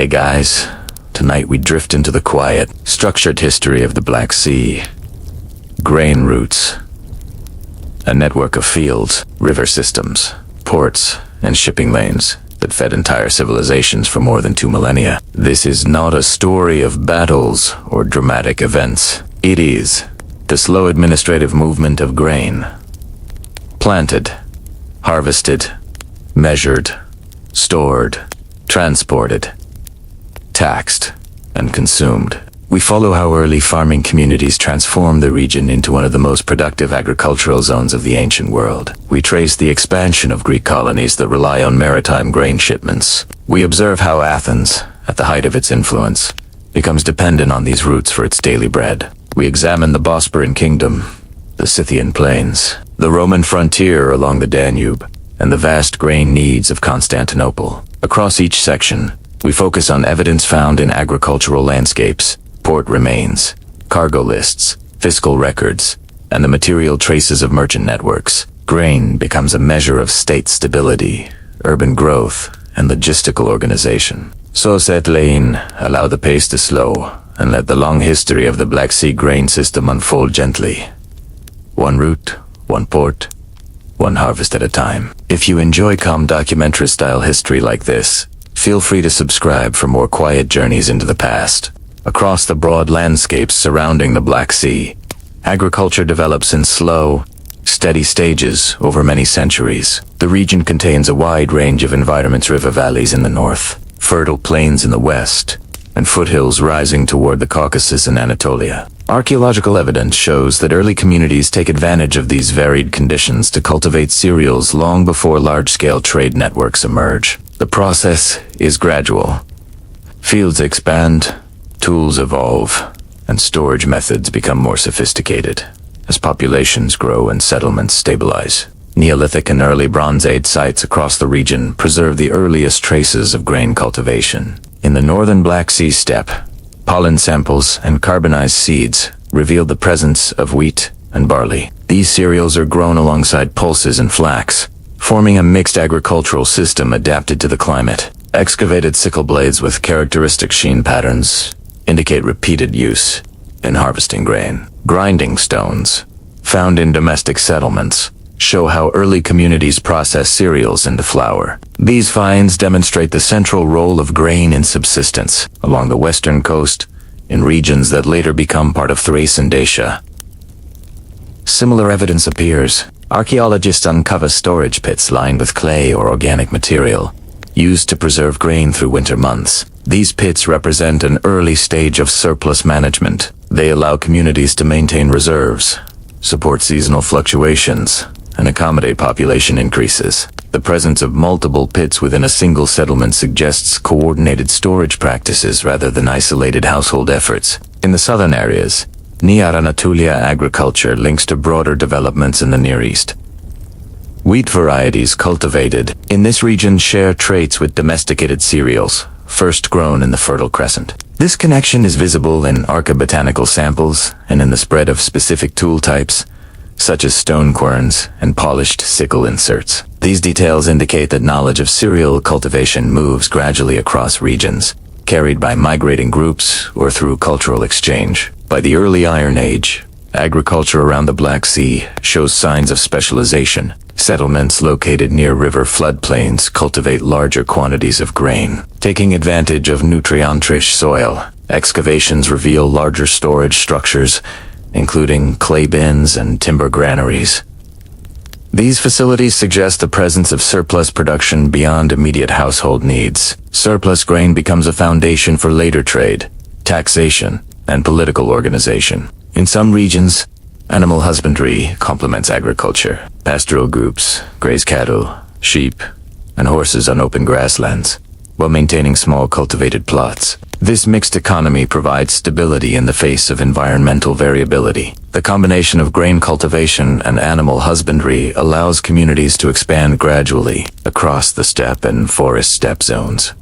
Hey guys, tonight we drift into the quiet, structured history of the Black Sea. Grain routes. A network of fields, river systems, ports, and shipping lanes that fed entire civilizations for more than 2 millennia. This is not a story of battles or dramatic events. It is the slow administrative movement of grain. Planted, harvested, measured, stored, transported, taxed, and consumed. We follow how early farming communities transformed the region into one of the most productive agricultural zones of the ancient world. We trace the expansion of Greek colonies that rely on maritime grain shipments. We observe how Athens, at the height of its influence, becomes dependent on these routes for its daily bread. We examine the Bosporus Kingdom, the Scythian plains, the Roman frontier along the Danube, and the vast grain needs of Constantinople. Across each section, we focus on evidence found in agricultural landscapes, port remains, cargo lists, fiscal records, and the material traces of merchant networks. Grain becomes a measure of state stability, urban growth, and logistical organization. So lifeline, allow the pace to slow, and let the long history of the Black Sea grain system unfold gently. One route, one port, one harvest at a time. If you enjoy calm documentary-style history like this, feel free to subscribe for more quiet journeys into the past. Across the broad landscapes surrounding the Black Sea, agriculture develops in slow, steady stages over many centuries. The region contains a wide range of environments: river valleys in the north, fertile plains in the west, and foothills rising toward the Caucasus and Anatolia. Archaeological evidence shows that early communities take advantage of these varied conditions to cultivate cereals long before large-scale trade networks emerge. The process is gradual. Fields expand, tools evolve, and storage methods become more sophisticated as populations grow and settlements stabilize. Neolithic and early Bronze Age sites across the region preserve the earliest traces of grain cultivation. In the northern Black Sea steppe, pollen samples and carbonized seeds reveal the presence of wheat and barley. These cereals are grown alongside pulses and flax, forming a mixed agricultural system adapted to the climate. Excavated sickle blades with characteristic sheen patterns indicate repeated use in harvesting grain. Grinding stones, found in domestic settlements, show how early communities process cereals into flour. These finds demonstrate the central role of grain in subsistence along the western coast, in regions that later become part of Thrace and Dacia. Similar evidence appears. Archaeologists uncover storage pits lined with clay or organic material, used to preserve grain through winter months. These pits represent an early stage of surplus management. They allow communities to maintain reserves, support seasonal fluctuations, and accommodate population increases. The presence of multiple pits within a single settlement suggests coordinated storage practices rather than isolated household efforts. In the southern areas, Near Anatolia agriculture links to broader developments in the Near East. Wheat varieties cultivated in this region share traits with domesticated cereals, first grown in the Fertile Crescent. This connection is visible in archaeobotanical samples and in the spread of specific tool types, such as stone querns and polished sickle inserts. These details indicate that knowledge of cereal cultivation moves gradually across regions, carried by migrating groups or through cultural exchange. By the early Iron Age, agriculture around the Black Sea shows signs of specialization. Settlements located near river floodplains cultivate larger quantities of grain. Taking advantage of nutrient-rich soil, excavations reveal larger storage structures, including clay bins and timber granaries. These facilities suggest the presence of surplus production beyond immediate household needs. Surplus grain becomes a foundation for later trade, taxation, and political organization. In some regions, animal husbandry complements agriculture. Pastoral groups graze cattle, sheep, and horses on open grasslands, while maintaining small cultivated plots. This mixed economy provides stability in the face of environmental variability. The combination of grain cultivation and animal husbandry allows communities to expand gradually across the steppe and forest steppe zones.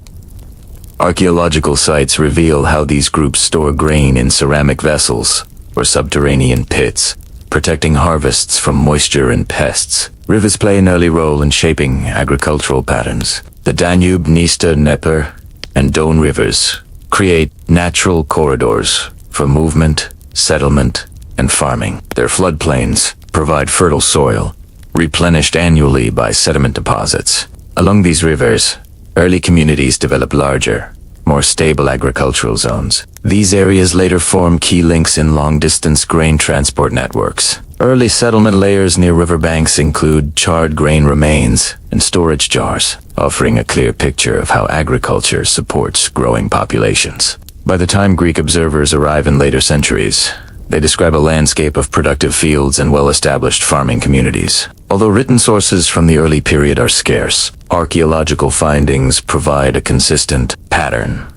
Archaeological sites reveal how these groups store grain in ceramic vessels or subterranean pits, protecting harvests from moisture and pests. Rivers play an early role in shaping agricultural patterns. The Danube, Dniester, Dnieper, and Don rivers create natural corridors for movement, settlement, and farming. Their floodplains provide fertile soil, replenished annually by sediment deposits. Along these rivers, early communities develop larger, more stable agricultural zones. These areas later form key links in long-distance grain transport networks. Early settlement layers near riverbanks include charred grain remains and storage jars, offering a clear picture of how agriculture supports growing populations. By the time Greek observers arrive in later centuries, they describe a landscape of productive fields and well-established farming communities. Although written sources from the early period are scarce, archaeological findings provide a consistent pattern.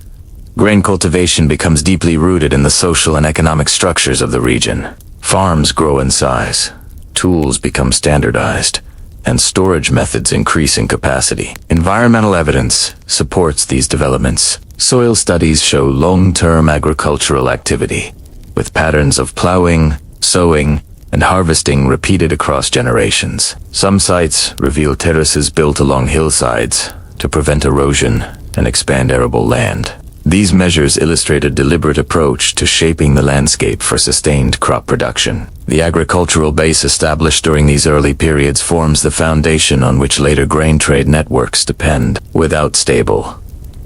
Grain cultivation becomes deeply rooted in the social and economic structures of the region. Farms grow in size, tools become standardized, and storage methods increase in capacity. Environmental evidence supports these developments. Soil studies show long-term agricultural activity, with patterns of plowing, sowing, and harvesting repeated across generations. Some sites reveal terraces built along hillsides to prevent erosion and expand arable land. These measures illustrate a deliberate approach to shaping the landscape for sustained crop production. The agricultural base established during these early periods forms the foundation on which later grain trade networks depend. Without stable,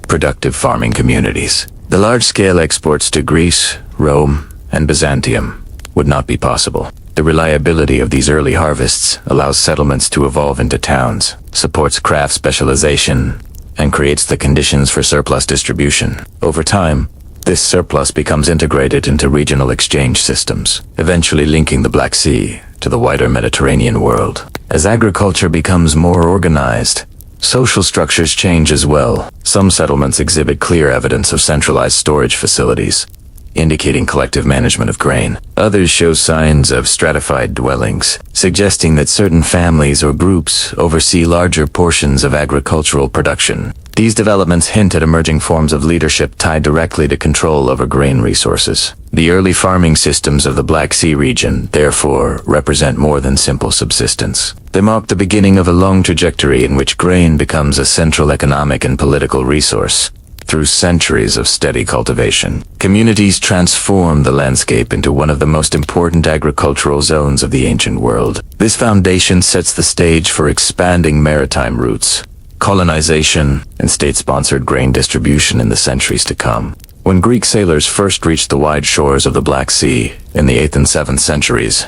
productive farming communities, the large-scale exports to Greece, Rome, and Byzantium would not be possible. The reliability of these early harvests allows settlements to evolve into towns, supports craft specialization, and creates the conditions for surplus distribution. Over time, this surplus becomes integrated into regional exchange systems, eventually linking the Black Sea to the wider Mediterranean world. As agriculture becomes more organized, social structures change as well. Some settlements exhibit clear evidence of centralized storage facilities, indicating collective management of grain. Others show signs of stratified dwellings, suggesting that certain families or groups oversee larger portions of agricultural production. These developments hint at emerging forms of leadership tied directly to control over grain resources. The early farming systems of the Black Sea region, therefore, represent more than simple subsistence. They mark the beginning of a long trajectory in which grain becomes a central economic and political resource. Through centuries of steady cultivation, communities transform the landscape into one of the most important agricultural zones of the ancient world. This foundation sets the stage for expanding maritime routes, colonization, and state-sponsored grain distribution in the centuries to come. When Greek sailors first reached the wide shores of the Black Sea in the 8th and 7th centuries,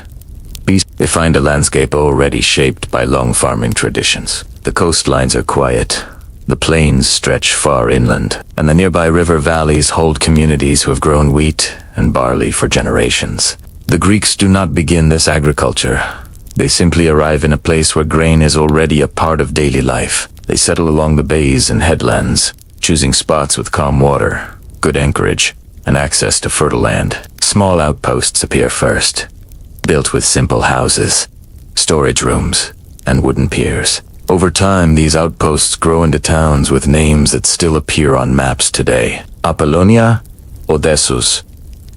they find a landscape already shaped by long farming traditions. The coastlines are quiet, the plains stretch far inland, and the nearby river valleys hold communities who have grown wheat and barley for generations. The Greeks do not begin this agriculture. They simply arrive in a place where grain is already a part of daily life. They settle along the bays and headlands, choosing spots with calm water, good anchorage, and access to fertile land. Small outposts appear first, built with simple houses, storage rooms, and wooden piers. Over time, these outposts grow into towns with names that still appear on maps today. Apollonia, Odessus,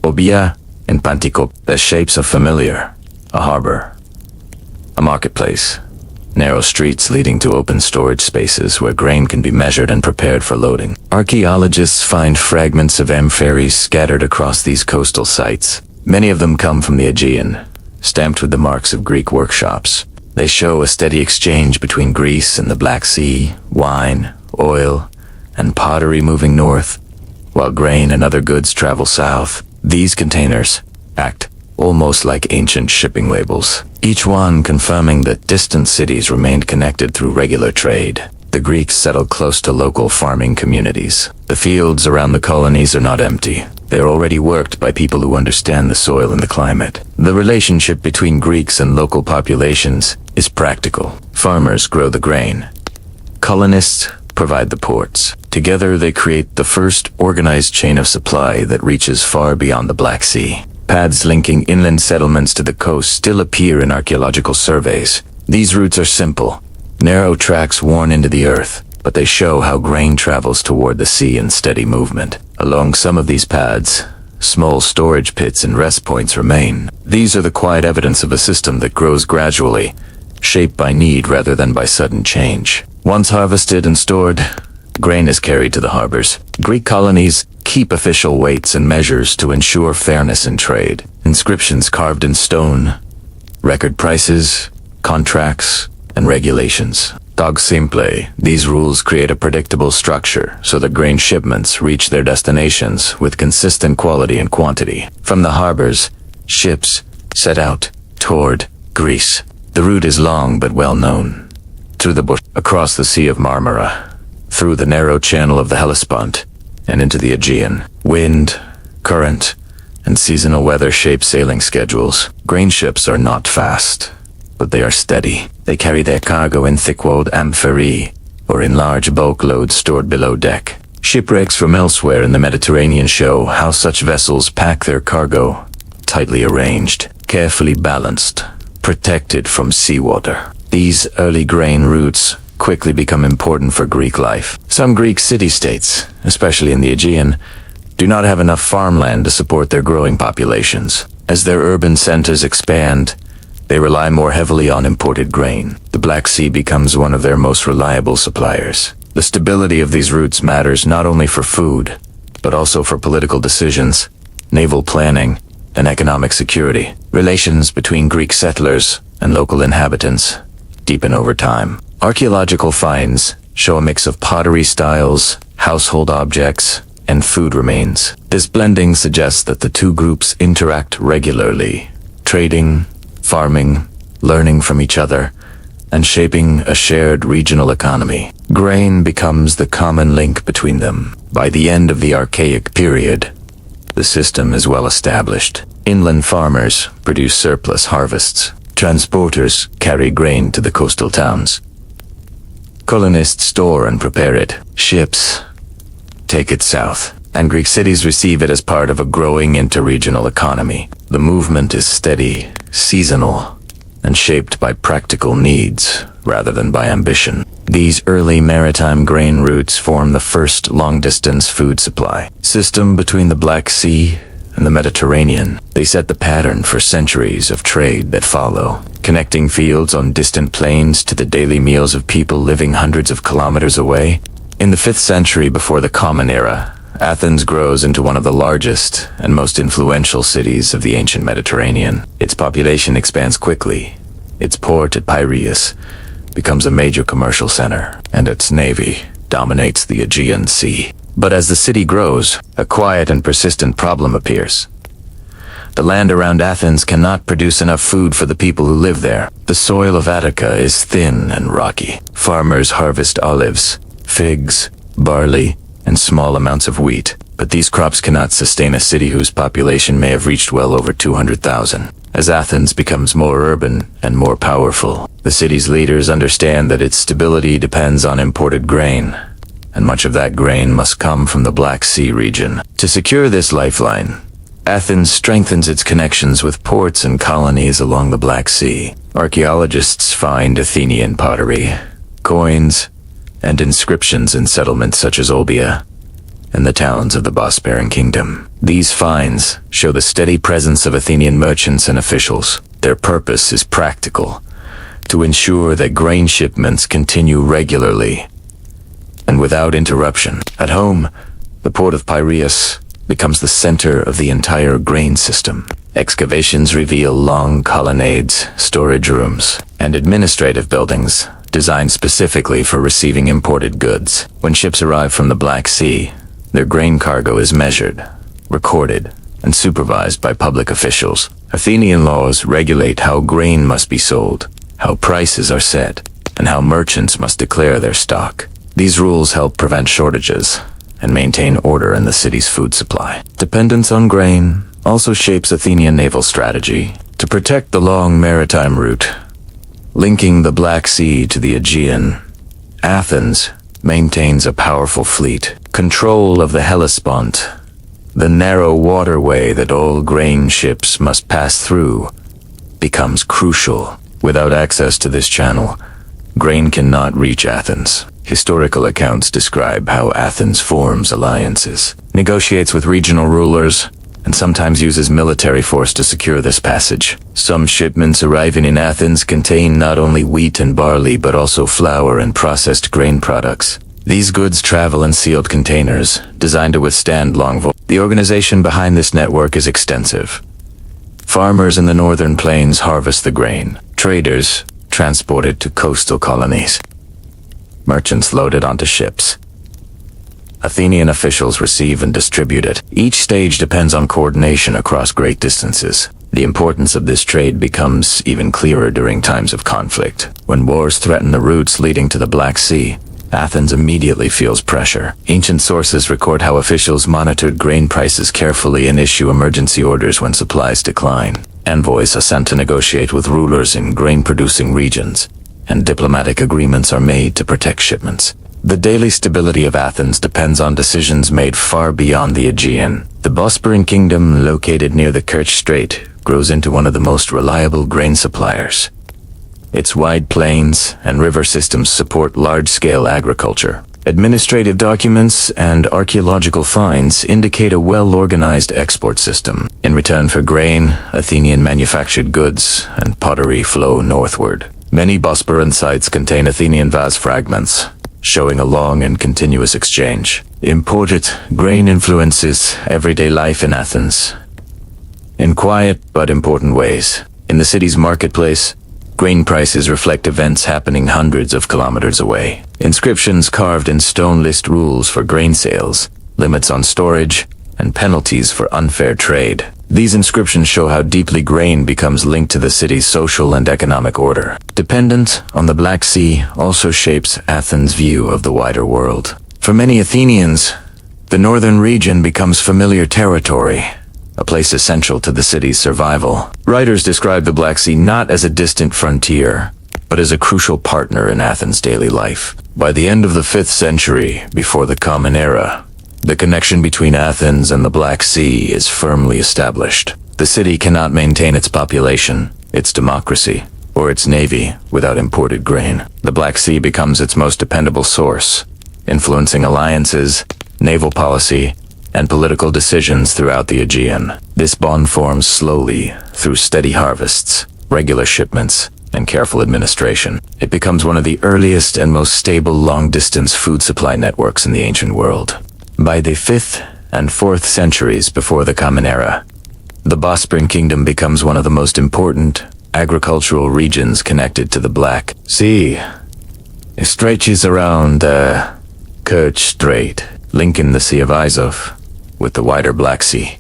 Obia, and Pantikop. The shapes are familiar. A harbor, a marketplace, narrow streets leading to open storage spaces where grain can be measured and prepared for loading. Archaeologists find fragments of amphories scattered across these coastal sites. Many of them come from the Aegean, stamped with the marks of Greek workshops. They show a steady exchange between Greece and the Black Sea, wine, oil, and pottery moving north, while grain and other goods travel south. These containers act almost like ancient shipping labels, each one confirming that distant cities remained connected through regular trade. The Greeks settled close to local farming communities. The fields around the colonies are not empty. They are already worked by people who understand the soil and the climate. The relationship between Greeks and local populations is practical. Farmers grow the grain. Colonists provide the ports. Together they create the first organized chain of supply that reaches far beyond the Black Sea. Paths linking inland settlements to the coast still appear in archaeological surveys. These routes are simple, narrow tracks worn into the earth, but they show how grain travels toward the sea in steady movement. Along some of these paths, small storage pits and rest points remain. These are the quiet evidence of a system that grows gradually, shaped by need rather than by sudden change. Once harvested and stored, Grain is carried to the harbors. Greek colonies keep official weights and measures to ensure fairness in trade. Inscriptions carved in stone, record prices, contracts, and regulations. Dog simple, these rules create a predictable structure so that grain shipments reach their destinations with consistent quality and quantity. From the harbors, ships set out toward Greece. The route is long but well known. Through the bush, across the Sea of Marmara, through the narrow channel of the Hellespont, and into the Aegean. Wind, current, and seasonal weather shape sailing schedules. Grain ships are not fast, but they are steady. They carry their cargo in thick-walled amphorae, or in large bulk loads stored below deck. Shipwrecks from elsewhere in the Mediterranean show how such vessels pack their cargo, tightly arranged, carefully balanced, protected from seawater. These early grain routes quickly become important for Greek life. Some Greek city-states, especially in the Aegean, do not have enough farmland to support their growing populations. As their urban centers expand, they rely more heavily on imported grain. The Black Sea becomes one of their most reliable suppliers. The stability of these routes matters not only for food, but also for political decisions, naval planning, and economic security. Relations between Greek settlers and local inhabitants deepen over time. Archaeological finds show a mix of pottery styles, household objects, and food remains. This blending suggests that the two groups interact regularly, trading, farming, learning from each other, and shaping a shared regional economy. Grain becomes the common link between them. By the end of the Archaic period, the system is well established. Inland farmers produce surplus harvests. Transporters carry grain to the coastal towns. Colonists store and prepare it. Ships take it south, and Greek cities receive it as part of a growing interregional economy. The movement is steady, seasonal, and shaped by practical needs rather than by ambition. These early maritime grain routes form the first long-distance food supply system between the Black Sea and the Mediterranean. They set the pattern for centuries of trade that follow, connecting fields on distant plains to the daily meals of people living hundreds of kilometers away. In the 5th century before the Common Era, Athens grows into one of the largest and most influential cities of the ancient Mediterranean. Its population expands quickly. Its port at Piraeus becomes a major commercial center, and its navy dominates the Aegean Sea. But as the city grows, a quiet and persistent problem appears. The land around Athens cannot produce enough food for the people who live there. The soil of Attica is thin and rocky. Farmers harvest olives, figs, barley, and small amounts of wheat, but these crops cannot sustain a city whose population may have reached well over 200,000. As Athens becomes more urban and more powerful, the city's leaders understand that its stability depends on imported grain, and much of that grain must come from the Black Sea region. To secure this lifeline, Athens strengthens its connections with ports and colonies along the Black Sea. Archaeologists find Athenian pottery, coins, and inscriptions in settlements such as Olbia and the towns of the Bosporus Kingdom. These finds show the steady presence of Athenian merchants and officials. Their purpose is practical, to ensure that grain shipments continue regularly and without interruption. At home, the port of Piraeus becomes the center of the entire grain system. Excavations reveal long colonnades, storage rooms, and administrative buildings designed specifically for receiving imported goods. When ships arrive from the Black Sea, their grain cargo is measured, recorded, and supervised by public officials. Athenian laws regulate how grain must be sold, how prices are set, and how merchants must declare their stock. These rules help prevent shortages and maintain order in the city's food supply. Dependence on grain also shapes Athenian naval strategy. To protect the long maritime route, linking the Black Sea to the Aegean, Athens maintains a powerful fleet. Control of the Hellespont, the narrow waterway that all grain ships must pass through, becomes crucial. Without access to this channel, grain cannot reach Athens. Historical accounts describe how Athens forms alliances, negotiates with regional rulers, and sometimes uses military force to secure this passage. Some shipments arriving in Athens contain not only wheat and barley but also flour and processed grain products. These goods travel in sealed containers, designed to withstand long voyages. The organization behind this network is extensive. Farmers in the northern plains harvest the grain. Traders transport it to coastal colonies. Merchants load it onto ships. Athenian officials receive and distribute it. Each stage depends on coordination across great distances. The importance of this trade becomes even clearer during times of conflict. When wars threaten the routes leading to the Black Sea, Athens immediately feels pressure. Ancient sources record how officials monitored grain prices carefully and issue emergency orders when supplies decline. Envoys are sent to negotiate with rulers in grain-producing regions, and diplomatic agreements are made to protect shipments. The daily stability of Athens depends on decisions made far beyond the Aegean. The Bosporan kingdom, located near the Kerch Strait, grows into one of the most reliable grain suppliers. Its wide plains and river systems support large-scale agriculture. Administrative documents and archaeological finds indicate a well-organized export system. In return for grain, Athenian manufactured goods and pottery flow northward. Many Bosporan sites contain Athenian vase fragments, showing a long and continuous exchange. Imported grain influences everyday life in Athens in quiet but important ways. In the city's marketplace, grain prices reflect events happening hundreds of kilometers away. Inscriptions carved in stone list rules for grain sales, limits on storage, and penalties for unfair trade. These inscriptions show how deeply grain becomes linked to the city's social and economic order. Dependence on the Black Sea also shapes Athens' view of the wider world. For many Athenians, the northern region becomes familiar territory, a place essential to the city's survival. Writers describe the Black Sea not as a distant frontier, but as a crucial partner in Athens' daily life. By the end of the 5th century, before the Common Era, the connection between Athens and the Black Sea is firmly established. The city cannot maintain its population, its democracy, or its navy without imported grain. The Black Sea becomes its most dependable source, influencing alliances, naval policy, and political decisions throughout the Aegean. This bond forms slowly through steady harvests, regular shipments, and careful administration. It becomes one of the earliest and most stable long-distance food supply networks in the ancient world. By the 5th and 4th centuries before the Common Era, the Bosporan Kingdom becomes one of the most important agricultural regions connected to the Black Sea. It stretches around the Kerch Strait, linking the Sea of Azov with the wider Black Sea.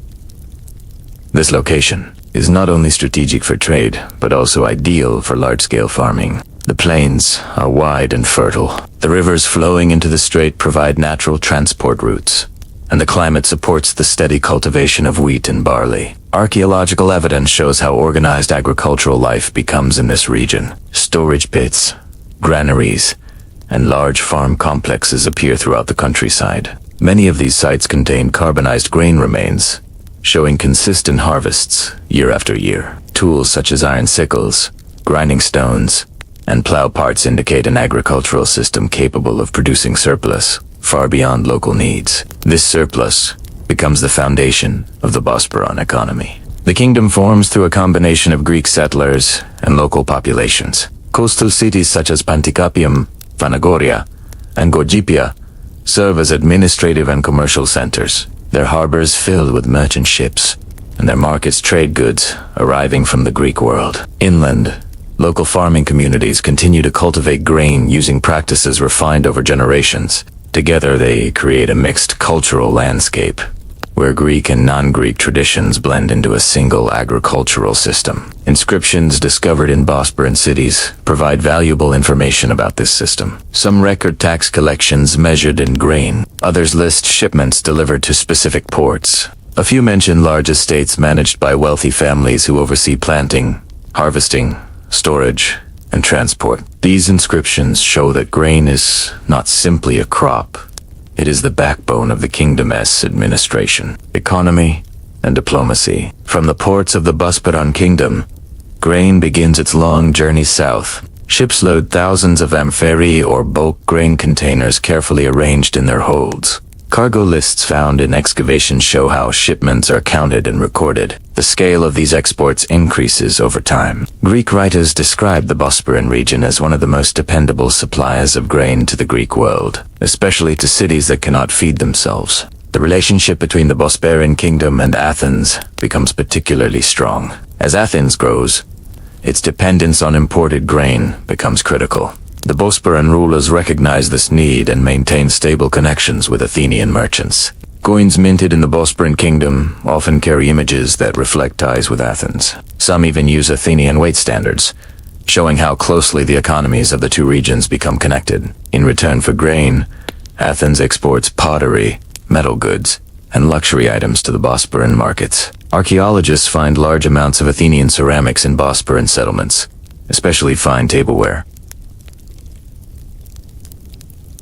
This location is not only strategic for trade, but also ideal for large-scale farming. The plains are wide and fertile. The rivers flowing into the strait provide natural transport routes, and the climate supports the steady cultivation of wheat and barley. Archaeological evidence shows how organized agricultural life becomes in this region. Storage pits, granaries, and large farm complexes appear throughout the countryside. Many of these sites contain carbonized grain remains, showing consistent harvests year after year. Tools such as iron sickles, grinding stones, and plow parts indicate an agricultural system capable of producing surplus far beyond local needs. This surplus becomes the foundation of the Bosporan economy. The kingdom forms through a combination of Greek settlers and local populations. Coastal cities such as Pantikapium, Phanagoria, and Gorgipia serve as administrative and commercial centers, their harbors filled with merchant ships, and their markets trade goods arriving from the Greek world. Inland, local farming communities continue to cultivate grain using practices refined over generations. Together they create a mixed cultural landscape, where Greek and non-Greek traditions blend into a single agricultural system. Inscriptions discovered in Bosporan cities provide valuable information about this system. Some record tax collections measured in grain. Others list shipments delivered to specific ports. A few mention large estates managed by wealthy families who oversee planting, harvesting, storage, and transport. These inscriptions show that grain is not simply a crop. It is the backbone of the kingdom's administration, economy, and diplomacy. From the ports of the Bosporan kingdom, grain begins its long journey south. Ships load thousands of amphorae or bulk grain containers carefully arranged in their holds. Cargo lists found in excavations show how shipments are counted and recorded. The scale of these exports increases over time. Greek writers describe the Bosporan region as one of the most dependable suppliers of grain to the Greek world, especially to cities that cannot feed themselves. The relationship between the Bosporan kingdom and Athens becomes particularly strong. As Athens grows, its dependence on imported grain becomes critical. The Bosporan rulers recognize this need and maintain stable connections with Athenian merchants. Coins minted in the Bosporan kingdom often carry images that reflect ties with Athens. Some even use Athenian weight standards, showing how closely the economies of the two regions become connected. In return for grain, Athens exports pottery, metal goods, and luxury items to the Bosporan markets. Archaeologists find large amounts of Athenian ceramics in Bosporan settlements, especially fine tableware.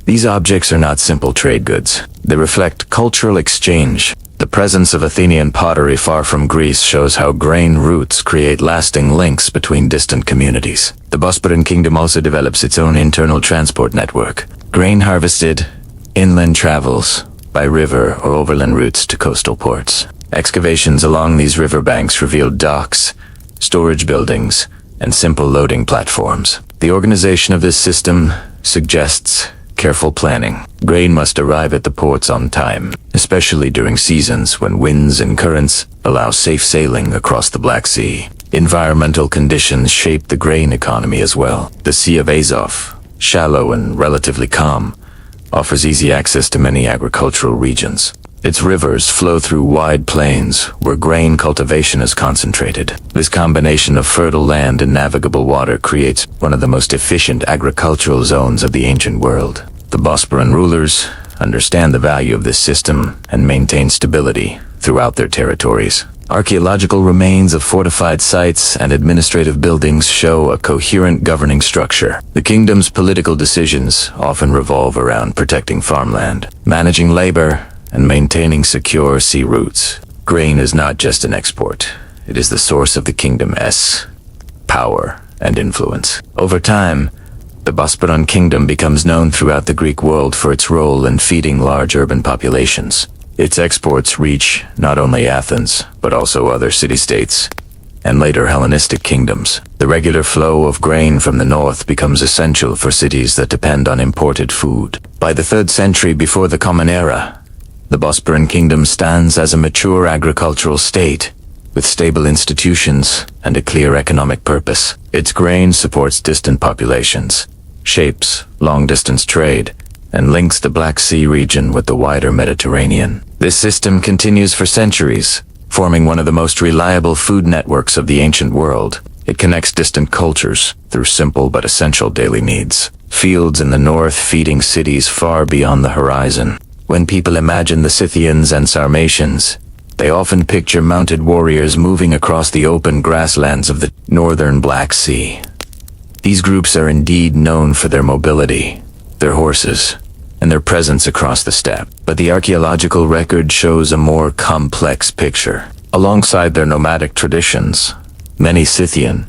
These objects are not simple trade goods. They reflect cultural exchange. The presence of Athenian pottery far from Greece shows how grain routes create lasting links between distant communities. The Bosporan kingdom also develops its own internal transport network. Grain harvested, inland travels, by river or overland routes to coastal ports. Excavations along these riverbanks reveal docks, storage buildings, and simple loading platforms. The organization of this system suggests careful planning. Grain must arrive at the ports on time, especially during seasons when winds and currents allow safe sailing across the Black Sea. Environmental conditions shape the grain economy as well. The Sea of Azov, shallow and relatively calm, offers easy access to many agricultural regions. Its rivers flow through wide plains where grain cultivation is concentrated. This combination of fertile land and navigable water creates one of the most efficient agricultural zones of the ancient world. The Bosporan rulers understand the value of this system and maintain stability throughout their territories. Archaeological remains of fortified sites and administrative buildings show a coherent governing structure. The kingdom's political decisions often revolve around protecting farmland, managing labor, and maintaining secure sea routes. Grain is not just an export. It is the source of the kingdom's power and influence. Over time, the Bosporan kingdom becomes known throughout the Greek world for its role in feeding large urban populations. Its exports reach not only Athens, but also other city-states and later Hellenistic kingdoms. The regular flow of grain from the north becomes essential for cities that depend on imported food. By the 3rd century before the Common Era, the Bosporan kingdom stands as a mature agricultural state, with stable institutions and a clear economic purpose. Its grain supports distant populations, shapes long-distance trade, and links the Black Sea region with the wider Mediterranean. This system continues for centuries, forming one of the most reliable food networks of the ancient world. It connects distant cultures through simple but essential daily needs. Fields in the north feeding cities far beyond the horizon. When people imagine the Scythians and Sarmatians, they often picture mounted warriors moving across the open grasslands of the northern Black Sea. These groups are indeed known for their mobility, their horses, and their presence across the steppe. But the archaeological record shows a more complex picture. Alongside their nomadic traditions, many Scythian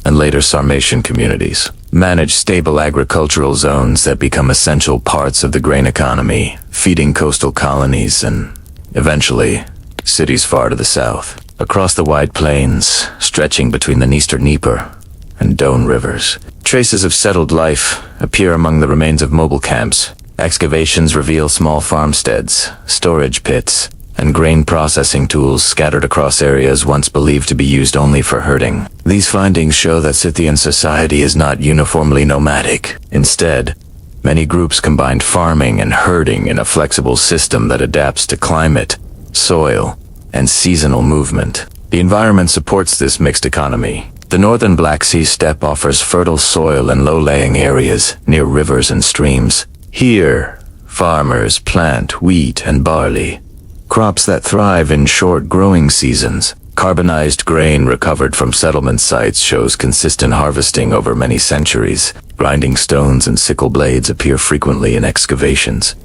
and later Sarmatian communities manage stable agricultural zones that become essential parts of the grain economy, feeding coastal colonies and, eventually, cities far to the south. Across the wide plains, stretching between the Dniester Dnieper and Don rivers, traces of settled life appear among the remains of mobile camps. Excavations reveal small farmsteads, storage pits, and grain processing tools scattered across areas once believed to be used only for herding. These findings show that Scythian society is not uniformly nomadic. Instead, many groups combined farming and herding in a flexible system that adapts to climate, soil, and seasonal movement. The environment supports this mixed economy. The northern Black Sea steppe offers fertile soil and low-lying areas near rivers and streams. Here, farmers plant wheat and barley, crops that thrive in short growing seasons. Carbonized grain recovered from settlement sites shows consistent harvesting over many centuries. Grinding stones and sickle blades appear frequently in excavations,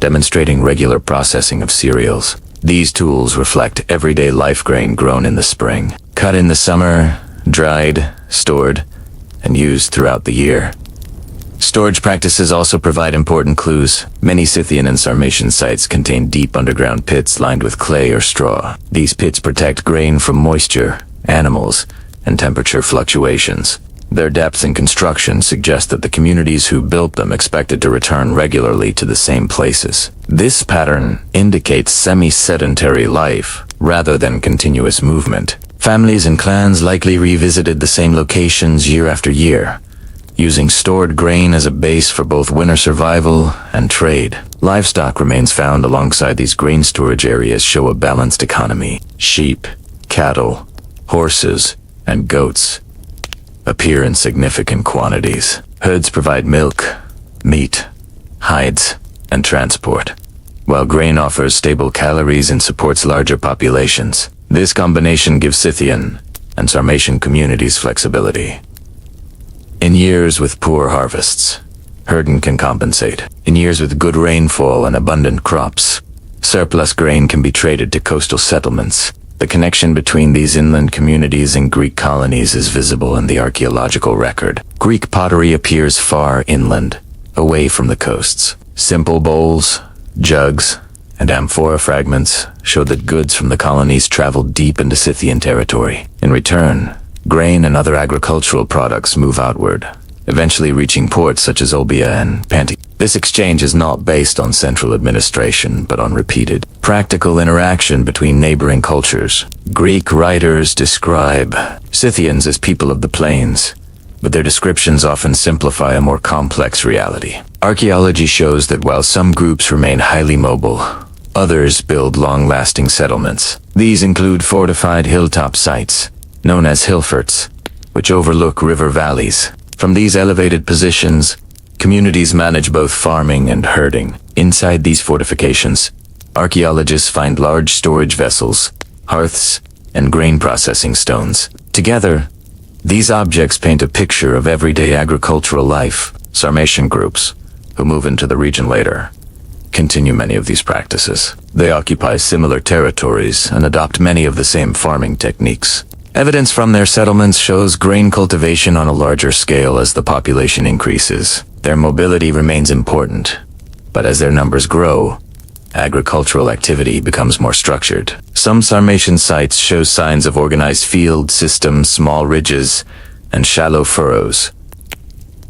demonstrating regular processing of cereals. These tools reflect everyday life grain grown in the spring, cut in the summer, dried, stored, and used throughout the year. Storage practices also provide important clues. Many Scythian and Sarmatian sites contain deep underground pits lined with clay or straw. These pits protect grain from moisture, animals, and temperature fluctuations. Their depth and construction suggest that the communities who built them expected to return regularly to the same places. This pattern indicates semi-sedentary life rather than continuous movement. Families and clans likely revisited the same locations year after year, using stored grain as a base for both winter survival and trade. Livestock remains found alongside these grain storage areas show a balanced economy. Sheep, cattle, horses, and goats appear in significant quantities. Herds provide milk, meat, hides, and transport, while grain offers stable calories and supports larger populations. This combination gives Scythian and Sarmatian communities flexibility. In years with poor harvests, herding can compensate. In years with good rainfall and abundant crops, surplus grain can be traded to coastal settlements. The connection between these inland communities and Greek colonies is visible in the archaeological record. Greek pottery appears far inland, away from the coasts. Simple bowls, jugs, and amphora fragments show that goods from the colonies traveled deep into Scythian territory. In return, grain and other agricultural products move outward, eventually reaching ports such as Olbia and Panti. This exchange is not based on central administration, but on repeated, practical interaction between neighboring cultures. Greek writers describe Scythians as people of the plains, but their descriptions often simplify a more complex reality. Archaeology shows that while some groups remain highly mobile, others build long-lasting settlements. These include fortified hilltop sites, known as hillforts, which overlook river valleys. From these elevated positions, communities manage both farming and herding. Inside these fortifications, archaeologists find large storage vessels, hearths, and grain processing stones. Together, these objects paint a picture of everyday agricultural life. Sarmatian groups, who move into the region later, continue many of these practices. They occupy similar territories and adopt many of the same farming techniques. Evidence from their settlements shows grain cultivation on a larger scale as the population increases. Their mobility remains important, but as their numbers grow, agricultural activity becomes more structured. Some Sarmatian sites show signs of organized field systems, small ridges, and shallow furrows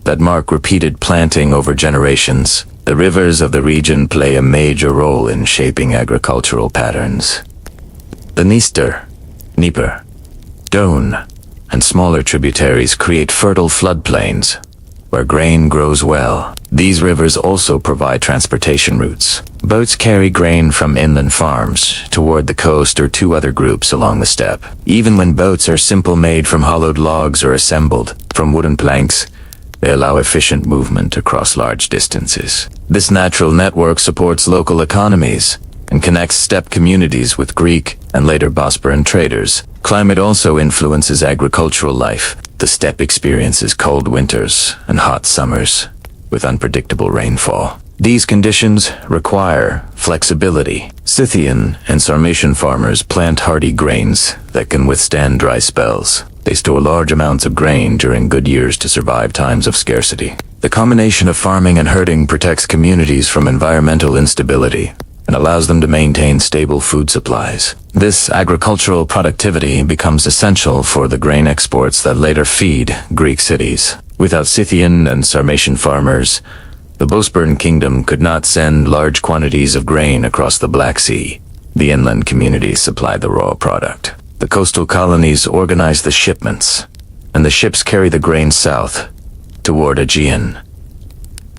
that mark repeated planting over generations. The rivers of the region play a major role in shaping agricultural patterns. The Dniester, Dnieper, Don, and smaller tributaries create fertile floodplains where grain grows well. These rivers also provide transportation routes. Boats carry grain from inland farms toward the coast or to other groups along the steppe. Even when boats are simple, made from hollowed logs or assembled from wooden planks, they allow efficient movement across large distances. This natural network supports local economies and connects steppe communities with Greek and later Bosporan traders. Climate also influences agricultural life. The steppe experiences cold winters and hot summers with unpredictable rainfall. These conditions require flexibility. Scythian and Sarmatian farmers plant hardy grains that can withstand dry spells. They store large amounts of grain during good years to survive times of scarcity. The combination of farming and herding protects communities from environmental instability and allows them to maintain stable food supplies. This agricultural productivity becomes essential for the grain exports that later feed Greek cities. Without Scythian and Sarmatian farmers, the Bosporan kingdom could not send large quantities of grain across the Black Sea. The inland communities supplied the raw product. The coastal colonies organize the shipments, and the ships carry the grain south toward Aegean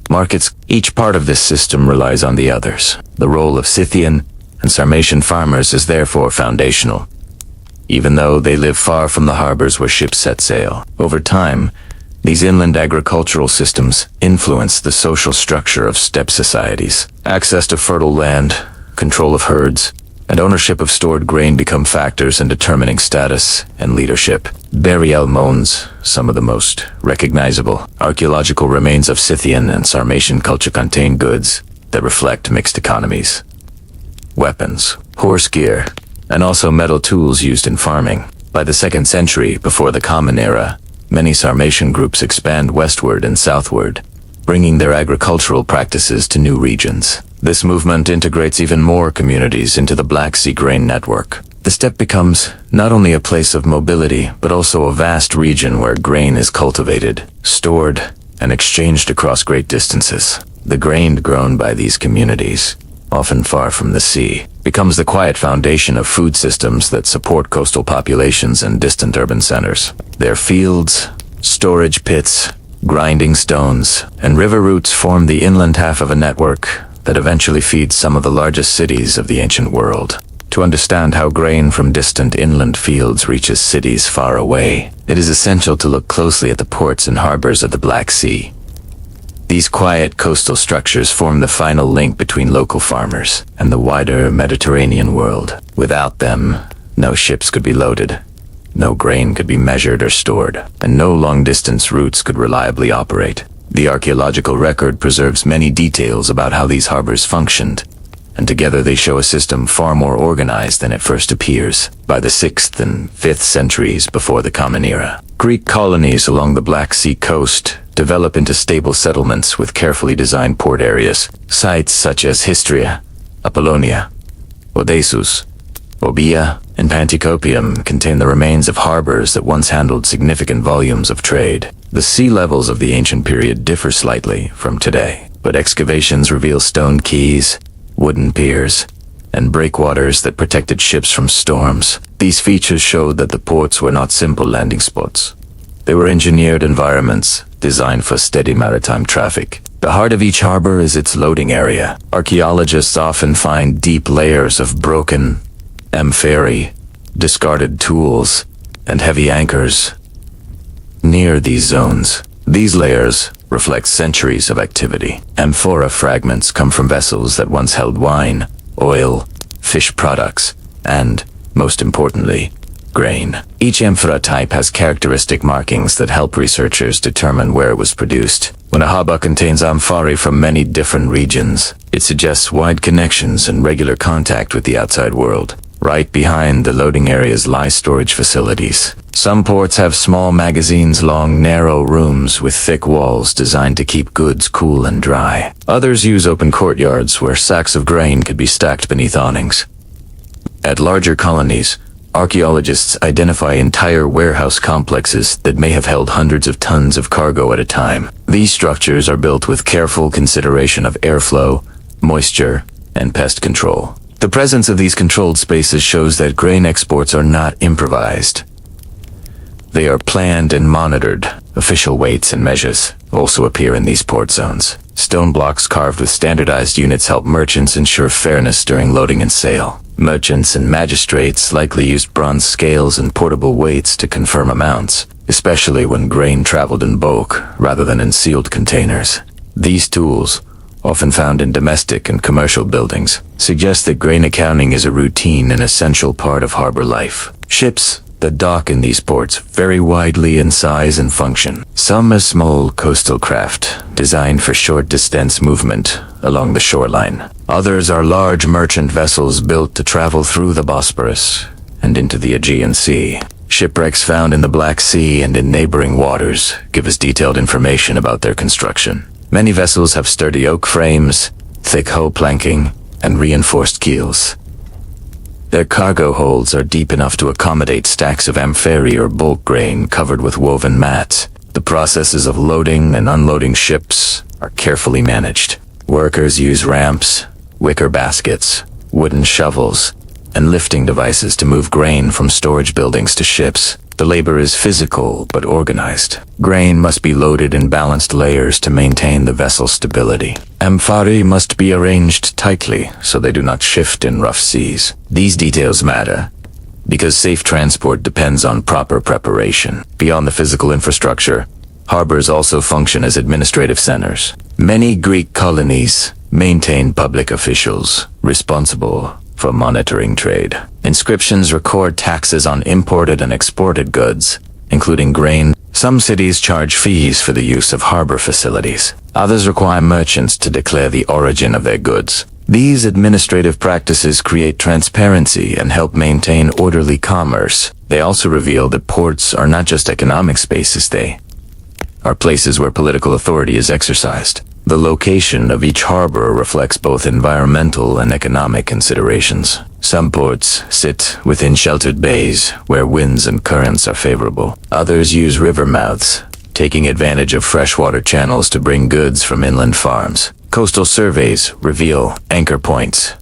markets. Each part of this system relies on the others. The role of Scythian and Sarmatian farmers is therefore foundational, even though they live far from the harbors where ships set sail. Over time, these inland agricultural systems influence the social structure of steppe societies. Access to fertile land, control of herds, and ownership of stored grain become factors in determining status and leadership. Burial mounds, some of the most recognizable archaeological remains of Scythian and Sarmatian culture, contain goods that reflect mixed economies. Weapons, horse gear, and also metal tools used in farming. By the 2nd century before the Common Era, many Sarmatian groups expand westward and southward, bringing their agricultural practices to new regions. This movement integrates even more communities into the Black Sea grain network. The steppe becomes not only a place of mobility, but also a vast region where grain is cultivated, stored, and exchanged across great distances. The grain grown by these communities, often far from the sea, becomes the quiet foundation of food systems that support coastal populations and distant urban centers. Their fields, storage pits, grinding stones, and river routes form the inland half of a network that eventually feeds some of the largest cities of the ancient world. To understand how grain from distant inland fields reaches cities far away, it is essential to look closely at the ports and harbors of the Black Sea. These quiet coastal structures form the final link between local farmers and the wider Mediterranean world. Without them, no ships could be loaded, no grain could be measured or stored, and no long-distance routes could reliably operate. The archaeological record preserves many details about how these harbors functioned, and together they show a system far more organized than it first appears. By the 6th and 5th centuries before the Common Era, Greek colonies along the Black Sea coast develop into stable settlements with carefully designed port areas. Sites such as Histria, Apollonia, Odessus, Orbia, and Panticopium contain the remains of harbors that once handled significant volumes of trade. The sea levels of the ancient period differ slightly from today, but excavations reveal stone quays, wooden piers, and breakwaters that protected ships from storms. These features showed that the ports were not simple landing spots. They were engineered environments designed for steady maritime traffic. The heart of each harbor is its loading area. Archaeologists often find deep layers of broken amphorae, discarded tools, and heavy anchors near these zones. These layers reflect centuries of activity. Amphora fragments come from vessels that once held wine, oil, fish products, and, most importantly, grain. Each amphora type has characteristic markings that help researchers determine where it was produced. When a harbor contains amphorae from many different regions, it suggests wide connections and regular contact with the outside world. Right behind the loading areas lie storage facilities. Some ports have small magazines, long, narrow rooms with thick walls designed to keep goods cool and dry. Others use open courtyards where sacks of grain could be stacked beneath awnings. At larger colonies, archaeologists identify entire warehouse complexes that may have held hundreds of tons of cargo at a time. These structures are built with careful consideration of airflow, moisture, and pest control. The presence of these controlled spaces shows that grain exports are not improvised. They are planned and monitored. Official weights and measures also appear in these port zones. Stone blocks carved with standardized units help merchants ensure fairness during loading and sale. Merchants and magistrates likely used bronze scales and portable weights to confirm amounts, especially when grain traveled in bulk rather than in sealed containers. These tools, often found in domestic and commercial buildings, suggest that grain accounting is a routine and essential part of harbor life. Ships that dock in these ports vary widely in size and function. Some are small coastal craft designed for short-distance movement along the shoreline. Others are large merchant vessels built to travel through the Bosporus and into the Aegean Sea. Shipwrecks found in the Black Sea and in neighboring waters give us detailed information about their construction. Many vessels have sturdy oak frames, thick hull planking, and reinforced keels. Their cargo holds are deep enough to accommodate stacks of amphorae or bulk grain covered with woven mats. The processes of loading and unloading ships are carefully managed. Workers use ramps, wicker baskets, wooden shovels, and lifting devices to move grain from storage buildings to ships. The labor is physical but organized. Grain must be loaded in balanced layers to maintain the vessel's stability. Amphorae must be arranged tightly so they do not shift in rough seas. These details matter because safe transport depends on proper preparation. Beyond the physical infrastructure, harbors also function as administrative centers. Many Greek colonies maintain public officials responsible for monitoring trade. Inscriptions record taxes on imported and exported goods, including grain. Some cities charge fees for the use of harbor facilities. Others require merchants to declare the origin of their goods. These administrative practices create transparency and help maintain orderly commerce. They also reveal that ports are not just economic spaces, they are places where political authority is exercised. The location of each harbor reflects both environmental and economic considerations. Some ports sit within sheltered bays where winds and currents are favorable. Others use river mouths, taking advantage of freshwater channels to bring goods from inland farms. Coastal surveys reveal anchor points,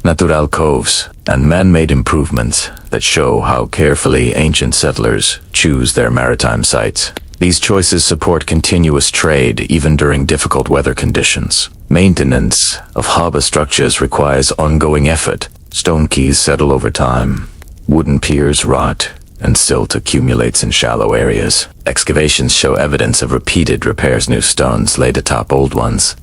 natural coves, and man-made improvements that show how carefully ancient settlers choose their maritime sites. These choices support continuous trade even during difficult weather conditions. Maintenance of harbor structures requires ongoing effort. Stone quays settle over time. Wooden piers rot, and silt accumulates in shallow areas. Excavations show evidence of repeated repairs. New stones laid atop old ones.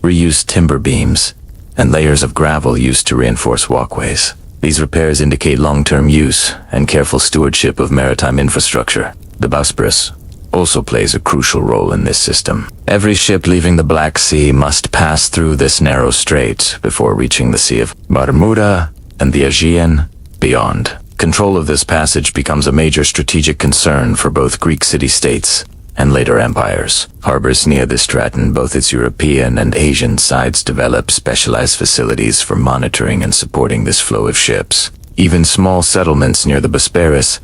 Reused timber beams and layers of gravel used to reinforce walkways. These repairs indicate long-term use and careful stewardship of maritime infrastructure. The Bosporus also plays a crucial role in this system. Every ship leaving the Black Sea must pass through this narrow strait before reaching the Sea of Bermuda and the Aegean beyond. Control of this passage becomes a major strategic concern for both Greek city-states and later empires. Harbors near the strait on both its European and Asian sides develop specialized facilities for monitoring and supporting this flow of ships. Even small settlements near the Bosporus